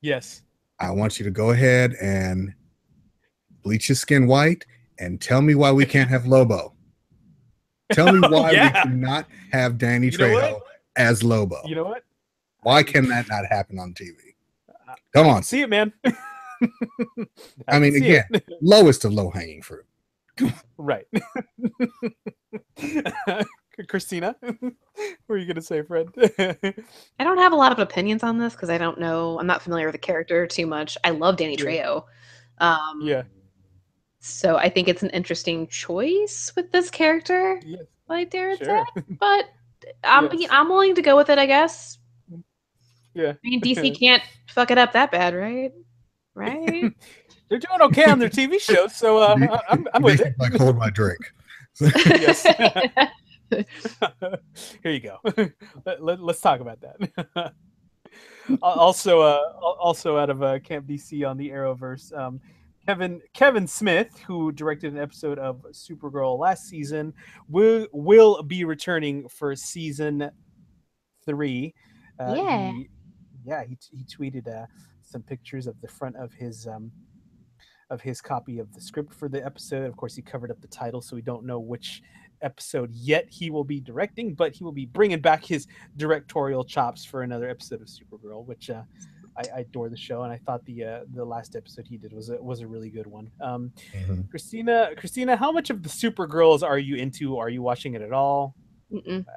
Yes. I want you to go ahead and bleach his skin white and tell me why we can't have Lobo. Tell me why we cannot have Danny Trejo as Lobo. You know what? Why can that not happen on TV? Come on. See it, man. I mean, again, lowest of low-hanging fruit. Right. Christina, what were you gonna say, Fred? I don't have a lot of opinions on this because I don't know. I'm not familiar with the character too much. I love Danny Trejo. Yeah. So I think it's an interesting choice with this character, like Darren said. But I'm willing to go with it, I guess. Yeah. I mean, DC can't fuck it up that bad, right? Right? They're doing okay on their TV shows, so I'm with it. Like, hold my drink. Yes. Here you go. Let's talk about that. Also out of Camp DC on the Arrowverse, Kevin Smith, who directed an episode of Supergirl last season, will be returning for season 3. He tweeted some pictures of the front of his copy of the script for the episode. Of course, he covered up the title, so we don't know which episode yet he will be directing, but he will be bringing back his directorial chops for another episode of Supergirl, which I adore the show, and I thought the last episode he did was a really good one. Christina, how much of the Supergirls are you into? Are you watching it at all? DC,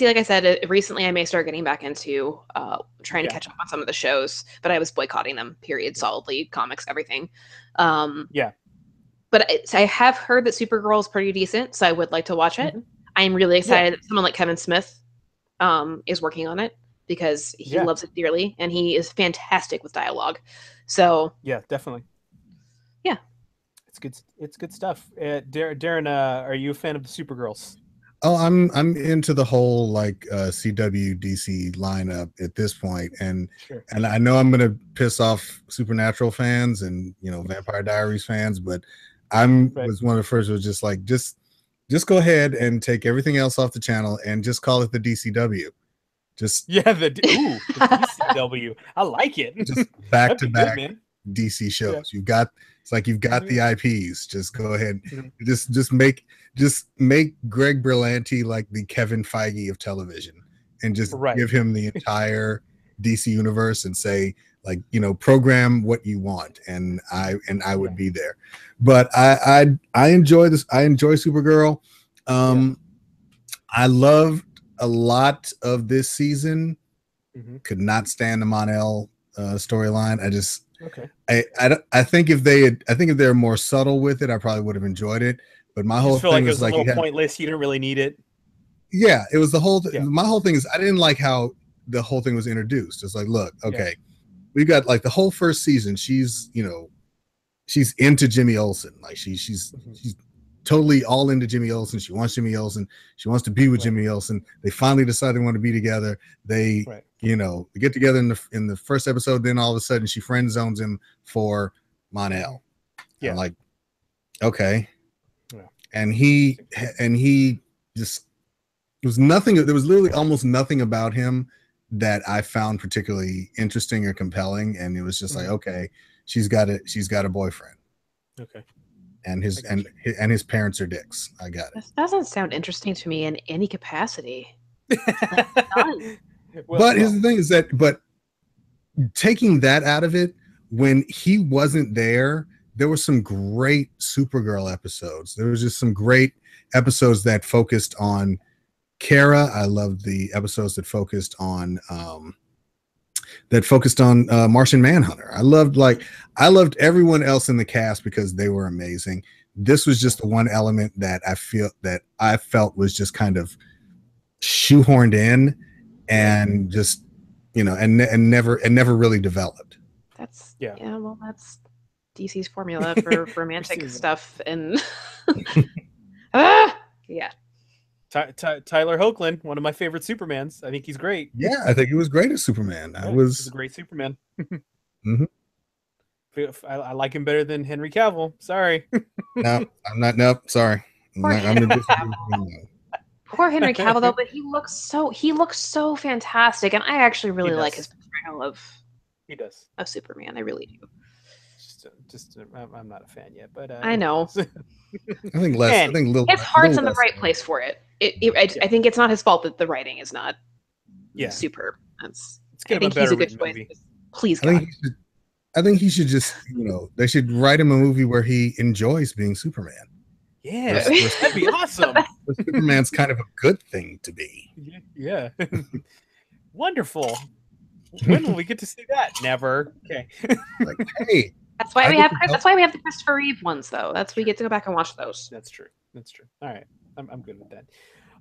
like I said, recently I may start getting back into trying to catch up on some of the shows, but I was boycotting them, period, solidly, comics, everything. But I have heard that Supergirl is pretty decent, so I would like to watch it. I'm really excited that someone like Kevin Smith is working on it, because he loves it dearly, and he is fantastic with dialogue. So yeah, definitely. Yeah. It's good stuff. Darren, are you a fan of the Supergirls? Oh, I'm into the whole like CW DC lineup at this point, and Sure. I know I'm gonna piss off Supernatural fans and Vampire Diaries fans, but was one of the first who was just like just go ahead and take everything else off the channel and just call it the DCW. Just the DCW. I like it. Just back to back man. DC shows. Yeah. You've got the IPs. Just go ahead. Mm-hmm. Just make Greg Berlanti like the Kevin Feige of television, and just give him the entire DC universe and say like program what you want, and I would be there. But I enjoy this. I enjoy Supergirl. I loved a lot of this season. Could not stand the Mon-El storyline. I think if they're more subtle with it, I probably would have enjoyed it. But my whole thing was like a little pointless. You didn't really need it. Yeah, it was the whole. My whole thing is I didn't like how the whole thing was introduced. It's like, look, okay, we've got like the whole first season. She's she's into Jimmy Olsen. Like she's totally all into Jimmy Olsen. She wants Jimmy Olsen. She wants to be with Jimmy Olsen. They finally decide they want to be together. They they get together in the first episode. Then all of a sudden she friend zones him for Mon-El. Yeah, I'm like, okay. Yeah. And he just there was literally almost nothing about him that I found particularly interesting or compelling. And it was just like, okay, she's got a boyfriend. Okay. And his parents are dicks. I got it. This doesn't sound interesting to me in any capacity. But here's the thing is that, but taking that out of it, when he wasn't there, there were some great Supergirl episodes. There was just some great episodes that focused on Kara. I loved the episodes that focused on Martian Manhunter. I loved everyone else in the cast because they were amazing. This was just the one element that I felt was just kind of shoehorned in and just and never really developed. That's that's DC's formula for romantic stuff and Tyler Hoechlin, one of my favorite Supermans. I think he's great. Yeah, I think he was great as Superman. He's a great Superman. I like him better than Henry Cavill. Sorry. No, I'm not. Nope. Sorry. Poor Henry Cavill though, but he looks so fantastic, and I actually really like his portrayal of Superman. I really do. I'm not a fan yet, but I know. I think his heart's in the right place for it. I think it's not his fault that the writing is not superb. I think he's a good choice. Please, God. I think he should just, they should write him a movie where he enjoys being Superman. Yeah, that'd be awesome. Superman's kind of a good thing to be. Yeah. Wonderful. When will we get to see that? Never. Okay. Like, hey. That's why we have the Christopher Reeve ones, though. We get to go back and watch those. That's true. All right. I'm good with that.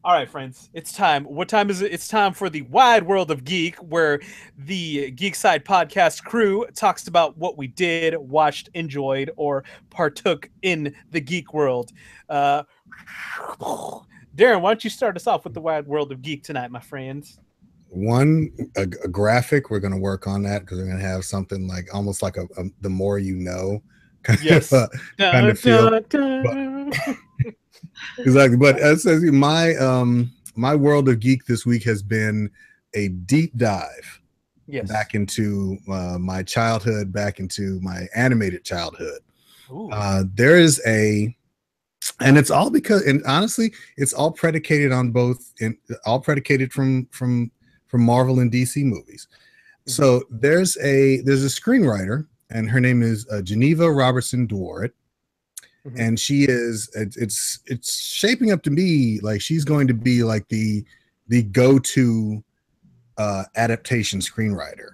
All right, friends. It's time. What time is it? It's time for the Wide World of Geek, where the Geek Side podcast crew talks about what we did, watched, enjoyed, or partook in the geek world. Deron, why don't you start us off with the Wide World of Geek tonight, my friends? A graphic. We're going to work on that because we're going to have something like almost like a the more you know kind of feel. Exactly. But it says my world of geek this week has been a deep dive back into my childhood, back into my animated childhood. There is and it's all because, and honestly, it's all predicated on all predicated from Marvel and DC movies. So there's a screenwriter, and her name is Geneva Robertson Dworet. And she is it's shaping up to be like she's going to be like the go-to adaptation screenwriter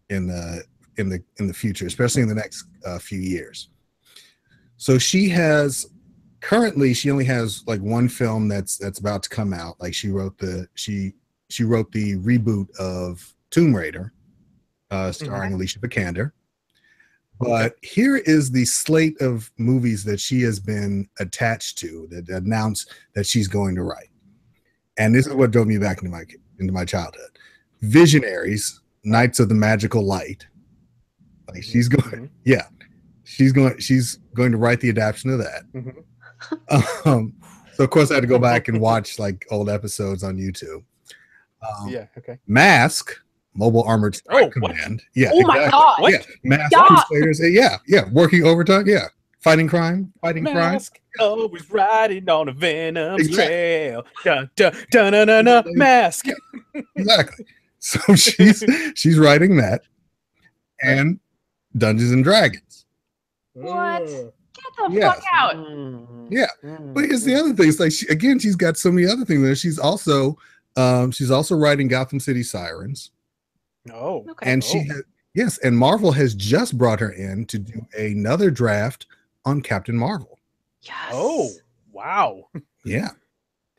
in the future, especially in the next few years. So she only has like one film that's about to come out. Like she wrote the reboot of Tomb Raider, starring Alicia Vikander. But here is the slate of movies that she has been attached to that announced that she's going to write. and this is what drove me back into my childhood. Visionaries, Knights of the Magical Light. Like she's going, yeah, she's going to write the adaptation of that. So of course I had to go back and watch like old episodes on YouTube. Yeah. Okay. Mask, Mobile Armored Strike Command. Yeah. Oh my God. Yeah. Mask cosplayers. Yeah. Working overtime. Yeah. Fighting crime. Mask always riding on a venom trail. Dun, dun, dun, dun, dun, dun, Mask. Yeah, exactly. So she's writing that, and Dungeons and Dragons. What? Get the fuck out. Yeah. But here's the other thing. It's like she's got so many other things there. She's also writing Gotham City Sirens. Oh. Okay. And she has, and Marvel has just brought her in to do another draft on Captain Marvel. Yes. Oh, wow. Yeah.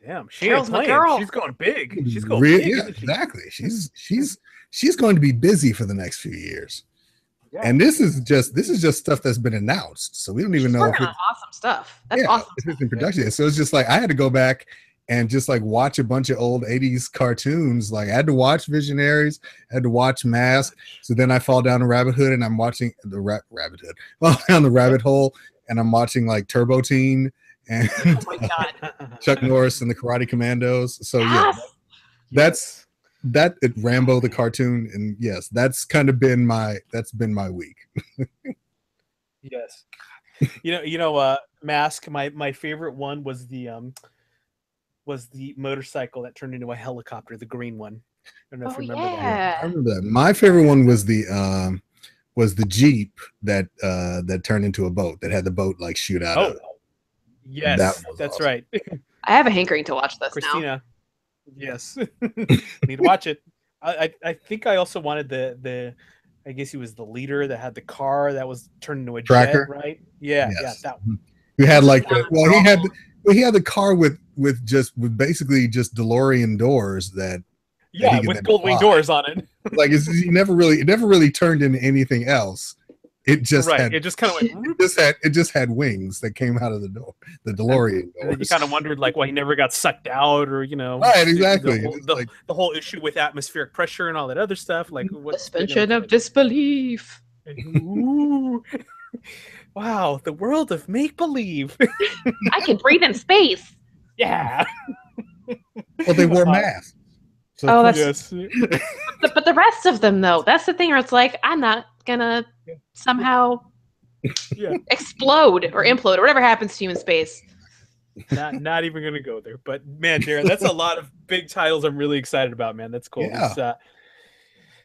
Damn, she ain't playing. She's going big. She's going big. Yeah, exactly. She's going to be busy for the next few years. Yeah. And this is just stuff that's been announced. So we don't even know if it's awesome stuff. That's awesome. It's in production. So it's just like I had to go back and just like watch a bunch of old 80s cartoons. Like I had to watch Visionaries, I had to watch Mask. So then I fall down the rabbit hood and I'm watching the rabbit hood. Fall down the rabbit hole and I'm watching like Turbo Teen and Chuck Norris and the Karate Commandos. So that's Rambo the cartoon, and yes, that's kind of been my week. Yes. Mask, my favorite one was the motorcycle that turned into a helicopter, the green one. I don't know if you remember that. I remember that. My favorite one was the Jeep that turned into a boat, that had the boat like shoot out of it. Yes, that's awesome. Right. I have a hankering to watch this. Christina. Now. Yes. Need to watch it. I think I also wanted the I guess he was the leader that had the car that was turned into a tracker, jet, right? Yeah, yes. Yeah, that one. Who had like he had the car with basically just DeLorean doors that with Goldwing doors on it. Like it never really turned into anything else. It just had, it just kind of went. It just had wings that came out of the door, the DeLorean doors. And then you kind of wondered like why he never got sucked out, or right, exactly. The whole issue with atmospheric pressure and all that other stuff, like suspension of disbelief. Wow, the world of make believe. I can breathe in space. Yeah. Well, they wore masks. So that's but the rest of them though, that's the thing where it's like I'm not gonna somehow explode or implode or whatever happens to you in space. Not even gonna go there. But man, Deron, that's a lot of big titles I'm really excited about, man. That's cool. Yeah.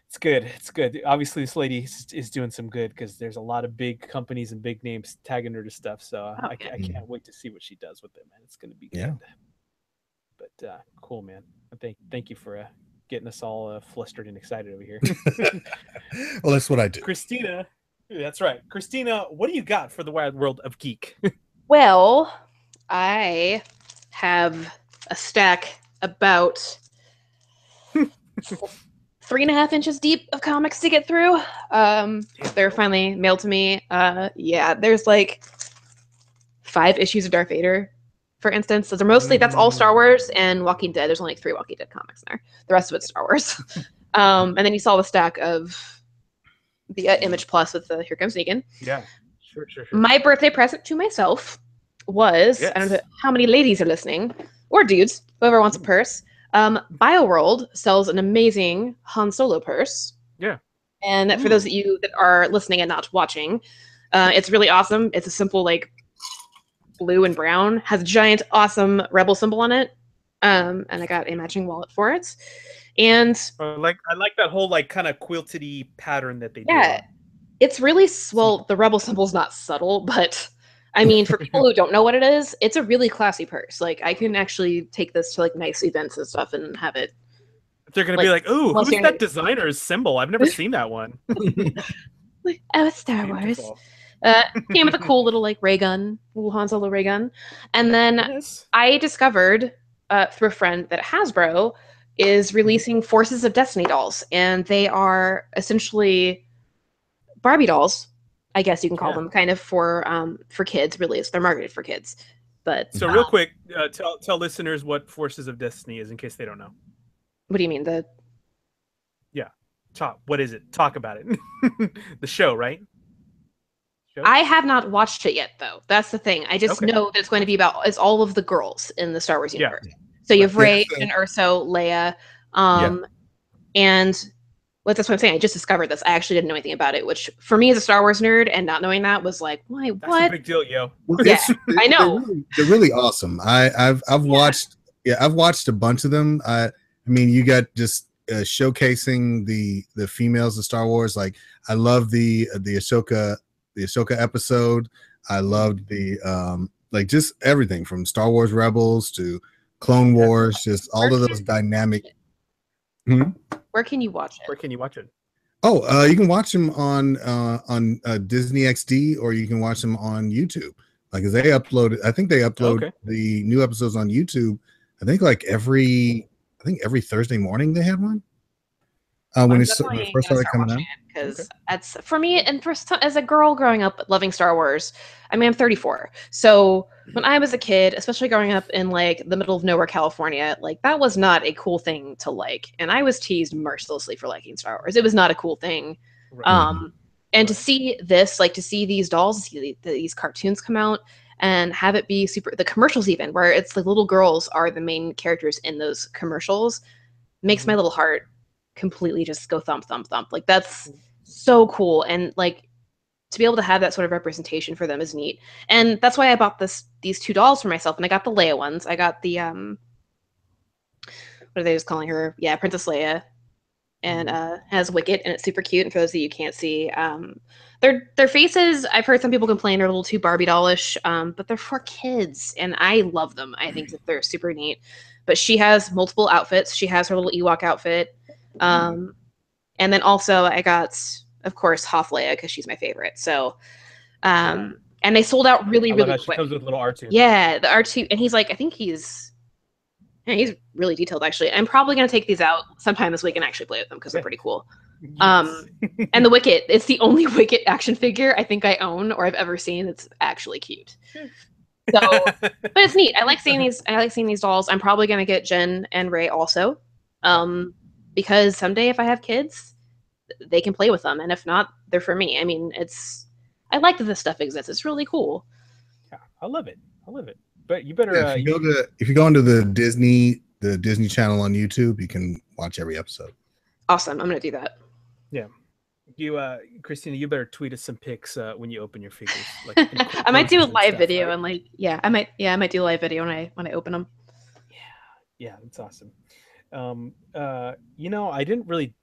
It's good. It's good. Obviously, this lady is doing some good because there's a lot of big companies and big names tagging her to stuff. So I can't wait to see what she does with it, man. It's gonna be good. Yeah. But cool, man. Thank you for getting us all flustered and excited over here. Well, that's what I do. Christina, that's right. Christina, what do you got for the wild world of Geek? Well, I have a stack about 3.5 inches deep of comics to get through. They're finally mailed to me. There's like 5 issues of Darth Vader, for instance. So they're mostly, that's all Star Wars and Walking Dead. There's only like 3 Walking Dead comics in there. The rest of it's Star Wars. And then you saw the stack of the Image Plus with the Here Comes Negan. Yeah, sure. My birthday present to myself was, I don't know how many ladies are listening, or dudes, whoever wants a purse. BioWorld sells an amazing Han Solo purse. Yeah. And for those of you that are listening and not watching, it's really awesome. It's a simple like blue and brown, has a giant awesome rebel symbol on it. And I got a matching wallet for it. And I like that whole like kind of quilted-y pattern that they do. Yeah. It's really the rebel symbol's not subtle, but I mean, for people who don't know what it is, it's a really classy purse. Like I can actually take this to like nice events and stuff and have it. They're gonna be like, "Ooh, who's that designer's symbol? I've never seen that one." It's Star Wars. Came with a cool little like ray gun, little Han Solo ray gun, and then I discovered through a friend that Hasbro is releasing Forces of Destiny dolls, and they are essentially Barbie dolls, I guess you can call them, kind of for kids. Really, they're marketed for kids, But So real quick, tell listeners what Forces of Destiny is in case they don't know. what do you mean? What is it? Talk about it. The show, right? Show? I have not watched it yet, though. That's the thing. I just know that it's going to be it's all of the girls in the Star Wars universe. Yeah. So you have Rey, Jyn Erso, Leia, and that's what I'm saying. I just discovered this. I actually didn't know anything about it, which for me as a Star Wars nerd and not knowing that was like, why? That's what? a big deal, yo. Yeah, I know. They're really awesome. I've watched a bunch of them. I mean, you got just showcasing the females of Star Wars. Like I love the Ahsoka episode. I loved the like just everything from Star Wars Rebels to Clone Wars, just all of those dynamic. Where can you watch it? Where can you watch it? Oh, you can watch them on Disney XD, or you can watch them on YouTube. Like, as they upload, I think they upload the new episodes on YouTube. I think like every Thursday morning they had one. When it first started coming out, because that's for me. And as a girl growing up loving Star Wars, I mean, I'm 34, so when I was a kid, especially growing up in like the middle of nowhere, California, like that was not a cool thing to like, and I was teased mercilessly for liking Star Wars. It was not a cool thing. And to see this, like to see these dolls, see these cartoons come out and have it be the commercials even, where it's like little girls are the main characters in those commercials, makes my little heart completely just go thump, thump, thump. Like that's so cool. And like to be able to have that sort of representation for them is neat. And that's why I bought these 2 dolls for myself. And I got the Leia ones. I got the, what are they just calling her? Yeah, Princess Leia. And has Wicket, and it's super cute. And for those of you who can't see, their faces, I've heard some people complain are a little too Barbie dollish, but they're for kids, and I love them. I think that they're super neat. But she has multiple outfits. She has her little Ewok outfit, and then also I got, of course, Hoth Leia because she's my favorite. So, and they sold out really quick. She comes with little R2. Yeah, the R2, and he's like, I think he's really detailed, actually. I'm probably going to take these out sometime this week and actually play with them because they're pretty cool. Yes. And the Wicket, it's the only Wicket action figure I think I own or I've ever seen that's actually cute. So, but it's neat. I like seeing these dolls. I'm probably going to get Jen and Rey also, because someday if I have kids, they can play with them, and if not, they're for me. I mean, I like that this stuff exists. It's really cool. Yeah, I love it. But you better if you go into the Disney Channel on YouTube, you can watch every episode. Awesome. I'm gonna do that. Yeah. You Christina, you better tweet us some pics when you open your figures. Like I might do a live video, right? And I might do a live video when I open them. Yeah, that's awesome. I didn't really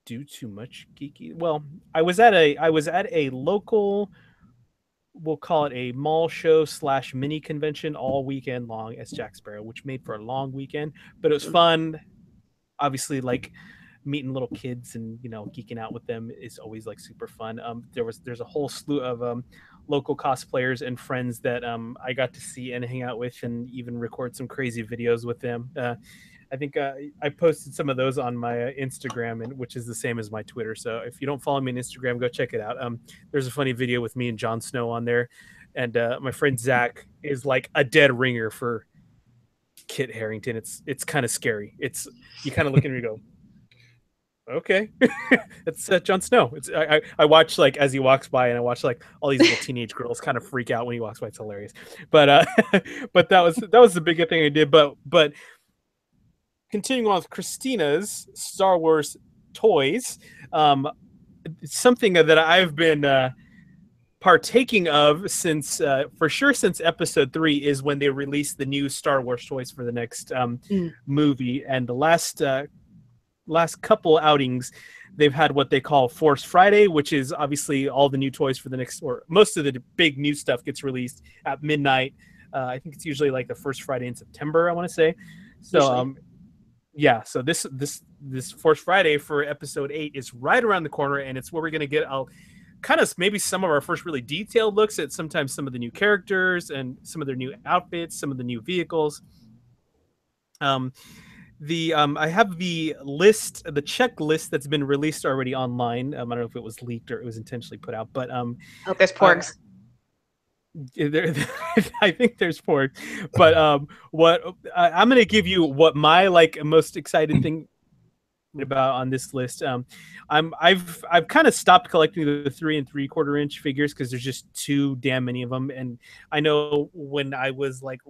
do too much geeky. Well, I was at a local, we'll call it a mall show / mini convention all weekend long as Jack Sparrow, which made for a long weekend, but it was fun. Obviously, like meeting little kids and geeking out with them is always like super fun. There's a whole slew of local cosplayers and friends that I got to see and hang out with, and even record some crazy videos with them. I think I posted some of those on my Instagram, which is the same as my Twitter. So if you don't follow me on Instagram, go check it out. There's a funny video with me and Jon Snow on there, and my friend Zach is like a dead ringer for Kit Harington. It's kind of scary. You kind of look at him and go, okay, it's Jon Snow. I watch like as he walks by, and I watch like all these little teenage girls kind of freak out when he walks by. It's hilarious. But but that was the big thing I did. But continuing on with Christina's Star Wars toys, something that I've been partaking of since episode 3 is when they released the new Star Wars toys for the next movie, and the last couple outings they've had what they call Force Friday, which is obviously all the new toys for the next, or most of the big new stuff gets released at midnight. I think it's usually like the first Friday in September, I want to say. So yeah, so this Force Friday for episode 8 is right around the corner, and it's where we're going to get kind of maybe some of our first really detailed looks at sometimes some of the new characters and some of their new outfits, some of the new vehicles. I have the checklist that's been released already online. I don't know if it was leaked or it was intentionally put out, but there's porgs. I think there's four, but what I'm gonna give you what my like most excited thing about on this list. I've kind of stopped collecting the 3 3/4 inch figures because there's just too damn many of them, and I know when I was like,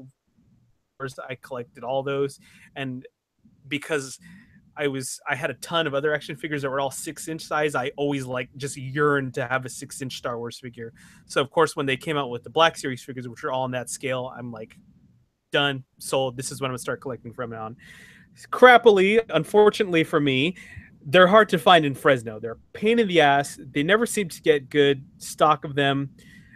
I collected all those, and because I had a ton of other action figures that were all 6 inch size. I always like just yearned to have a 6 inch Star Wars figure. So of course, when they came out with the Black Series figures, which are all on that scale, I'm like, done, sold. This is what I'm gonna start collecting from now on. Crappily, unfortunately for me, they're hard to find in Fresno. They're a pain in the ass. They never seem to get good stock of them.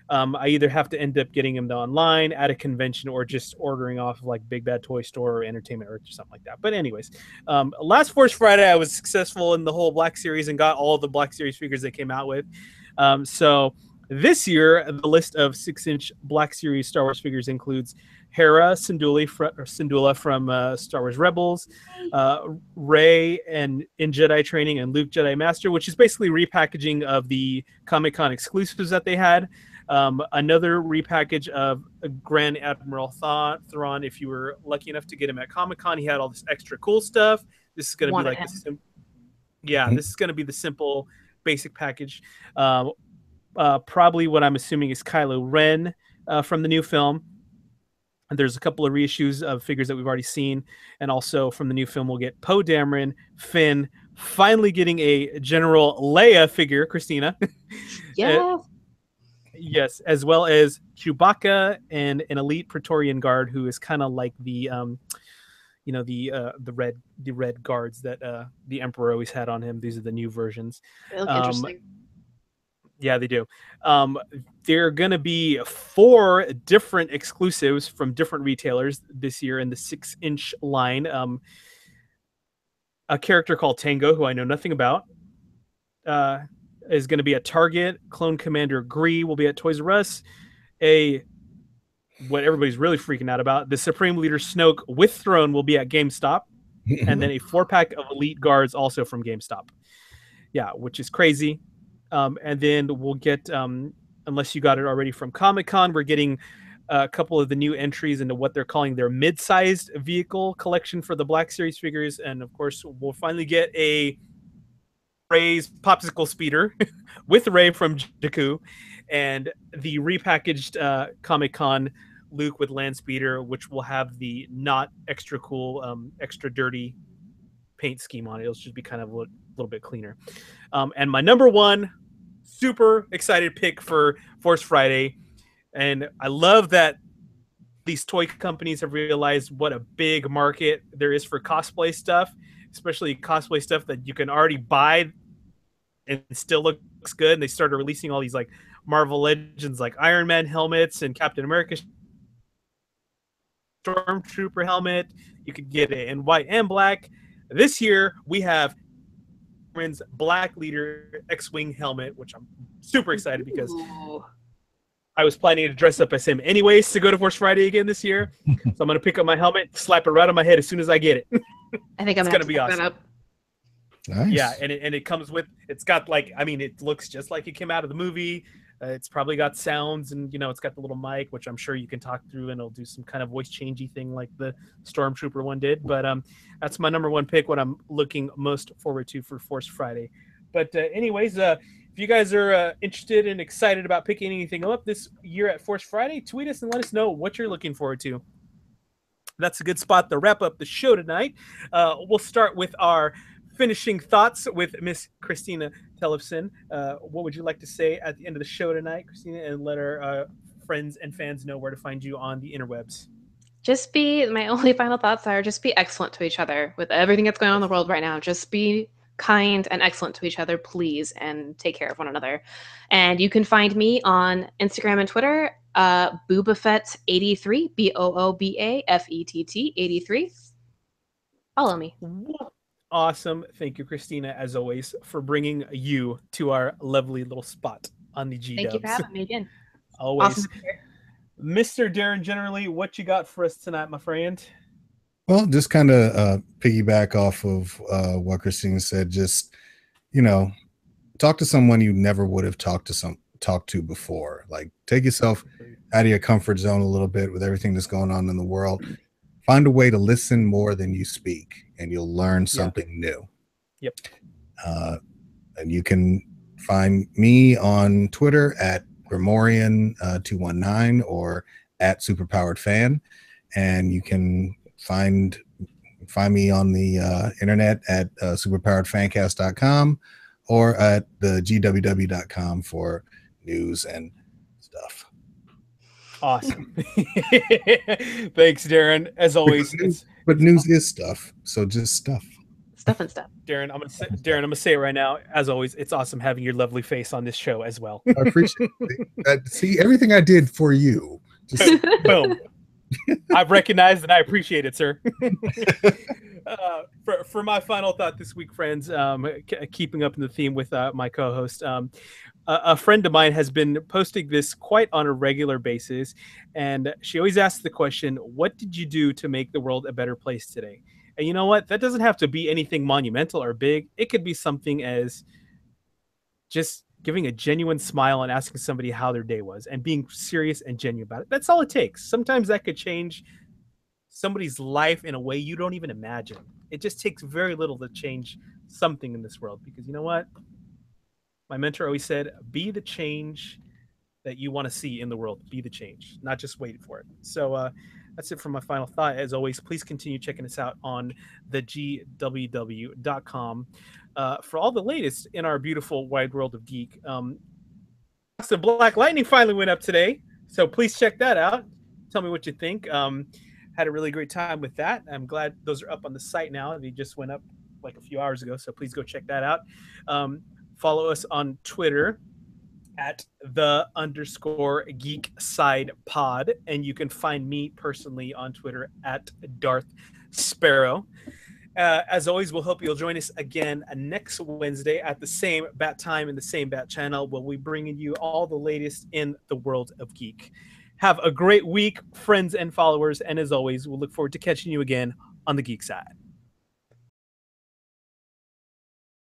I either have to end up getting them online at a convention or just ordering off of like Big Bad Toy Store or Entertainment Earth or something like that. But anyways, last Force Friday, I was successful in the whole Black Series and got all the Black Series figures they came out with. So this year, the list of 6 inch Black Series Star Wars figures includes Hera Syndulla from Star Wars Rebels, Rey and in Jedi Training, and Luke Jedi Master, which is basically repackaging of the Comic-Con exclusives that they had. Another repackage of Grand Admiral Thrawn. If you were lucky enough to get him at Comic-Con, he had all this extra cool stuff. This is going to be like this is going to be the simple basic package. Probably what I'm assuming is Kylo Ren from the new film. And there's a couple of reissues of figures that we've already seen. And also from the new film, we'll get Poe Dameron, Finn, finally getting a General Leia figure, Christina. Yeah. Yes, as well as Chewbacca and an elite Praetorian Guard who is kind of like the the red guards that the Emperor always had on him. These are the new versions. They look interesting. Yeah, they do. There are going to be 4 different exclusives from different retailers this year in the 6 inch line. A character called Tango, who I know nothing about, is going to be at Target. Clone Commander Gree will be at Toys R Us. What everybody's really freaking out about, the Supreme Leader Snoke with Throne will be at GameStop. And then a 4-pack of Elite Guards also from GameStop. Yeah, which is crazy. And then we'll get, unless you got it already from Comic-Con, we're getting a couple of the new entries into what they're calling their mid-sized vehicle collection for the Black Series figures. And of course, we'll finally get a Rey's popsicle speeder with Rey from Jakku, and the repackaged Comic-Con Luke with land speeder, which will have the not extra cool, extra dirty paint scheme on it. It'll just be kind of a little bit cleaner. And my number one super excited pick for Force Friday, and I love that these toy companies have realized what a big market there is for cosplay stuff, especially cosplay stuff that you can already buy and still looks good. And they started releasing all these like Marvel Legends, like Iron Man helmets and Captain America Stormtrooper helmet. You could get it in white and black. This year we have Black Leader X-Wing helmet, which I'm super excited because I was planning to dress up as him anyways to go to Force Friday again this year. So I'm going to pick up my helmet, slap it right on my head as soon as I get it. I think I'm going to be awesome. That up. Nice. Yeah, and it comes with, it's got like, I mean, it looks just like it came out of the movie. It's probably got sounds, and it's got the little mic, which I'm sure you can talk through, and it'll do some kind of voice changey thing like the Stormtrooper one did. But that's my number one pick, what I'm looking most forward to for Force Friday. But anyways, if you guys are interested and excited about picking anything up this year at Force Friday, tweet us and let us know what you're looking forward to. That's a good spot to wrap up the show tonight. We'll start with our finishing thoughts with Miss Christina Tellefson. What would you like to say at the end of the show tonight, Christina, and let our friends and fans know where to find you on the interwebs? My only final thoughts are just be excellent to each other with everything that's going on in the world right now. Just be kind and excellent to each other, please, and take care of one another. And you can find me on Instagram and Twitter, Boobafett83, BOOBAFETT 83. Follow me. Awesome. Thank you, Christina, as always, for bringing you to our lovely little spot on the G-Dubs. Thank you for having me again. Always. Awesome. Mr. Deron, generally, what you got for us tonight, my friend? Well, just kind of piggyback off of what Christina said. Just, talk to someone you never would have talked to before. Like, take yourself out of your comfort zone a little bit with everything that's going on in the world, find a way to listen more than you speak, and you'll learn something new. Yep. And you can find me on Twitter at Grimorian219 or at Superpowered Fan, and you can find me on the internet at superpoweredfancast.com or at the gww.com for news and stuff. Awesome. Thanks, Deron. As always, but news is stuff, so just stuff. Stuff and stuff. Deron, I'm gonna say it right now. As always, it's awesome having your lovely face on this show as well. I appreciate it. See, everything I did for you. Just boom. I've recognized and I appreciate it, sir. For my final thought this week, friends, keeping up in the theme with my co-host, a friend of mine has been posting this quite on a regular basis, and she always asks the question, what did you do to make the world a better place today? And you know what? That doesn't have to be anything monumental or big. It could be something as just giving a genuine smile and asking somebody how their day was and being serious and genuine about it. That's all it takes. Sometimes that could change somebody's life in a way you don't even imagine. It just takes very little to change something in this world, because you know what? My mentor always said, be the change that you want to see in the world. Be the change, not just wait for it. So that's it for my final thought. As always, please continue checking us out on thegww.com for all the latest in our beautiful wide world of geek. So Black Lightning finally went up today, so please check that out. Tell me what you think. Had a really great time with that. I'm glad those are up on the site now. They just went up like a few hours ago, so please go check that out. Follow us on Twitter at _geek_side_pod, and you can find me personally on Twitter at Darth Sparrow. As always, we'll hope you'll join us again next Wednesday at the same bat time and the same bat channel, where we bringing you all the latest in the world of geek. Have a great week, friends and followers, and as always, we'll look forward to catching you again on the Geek Side.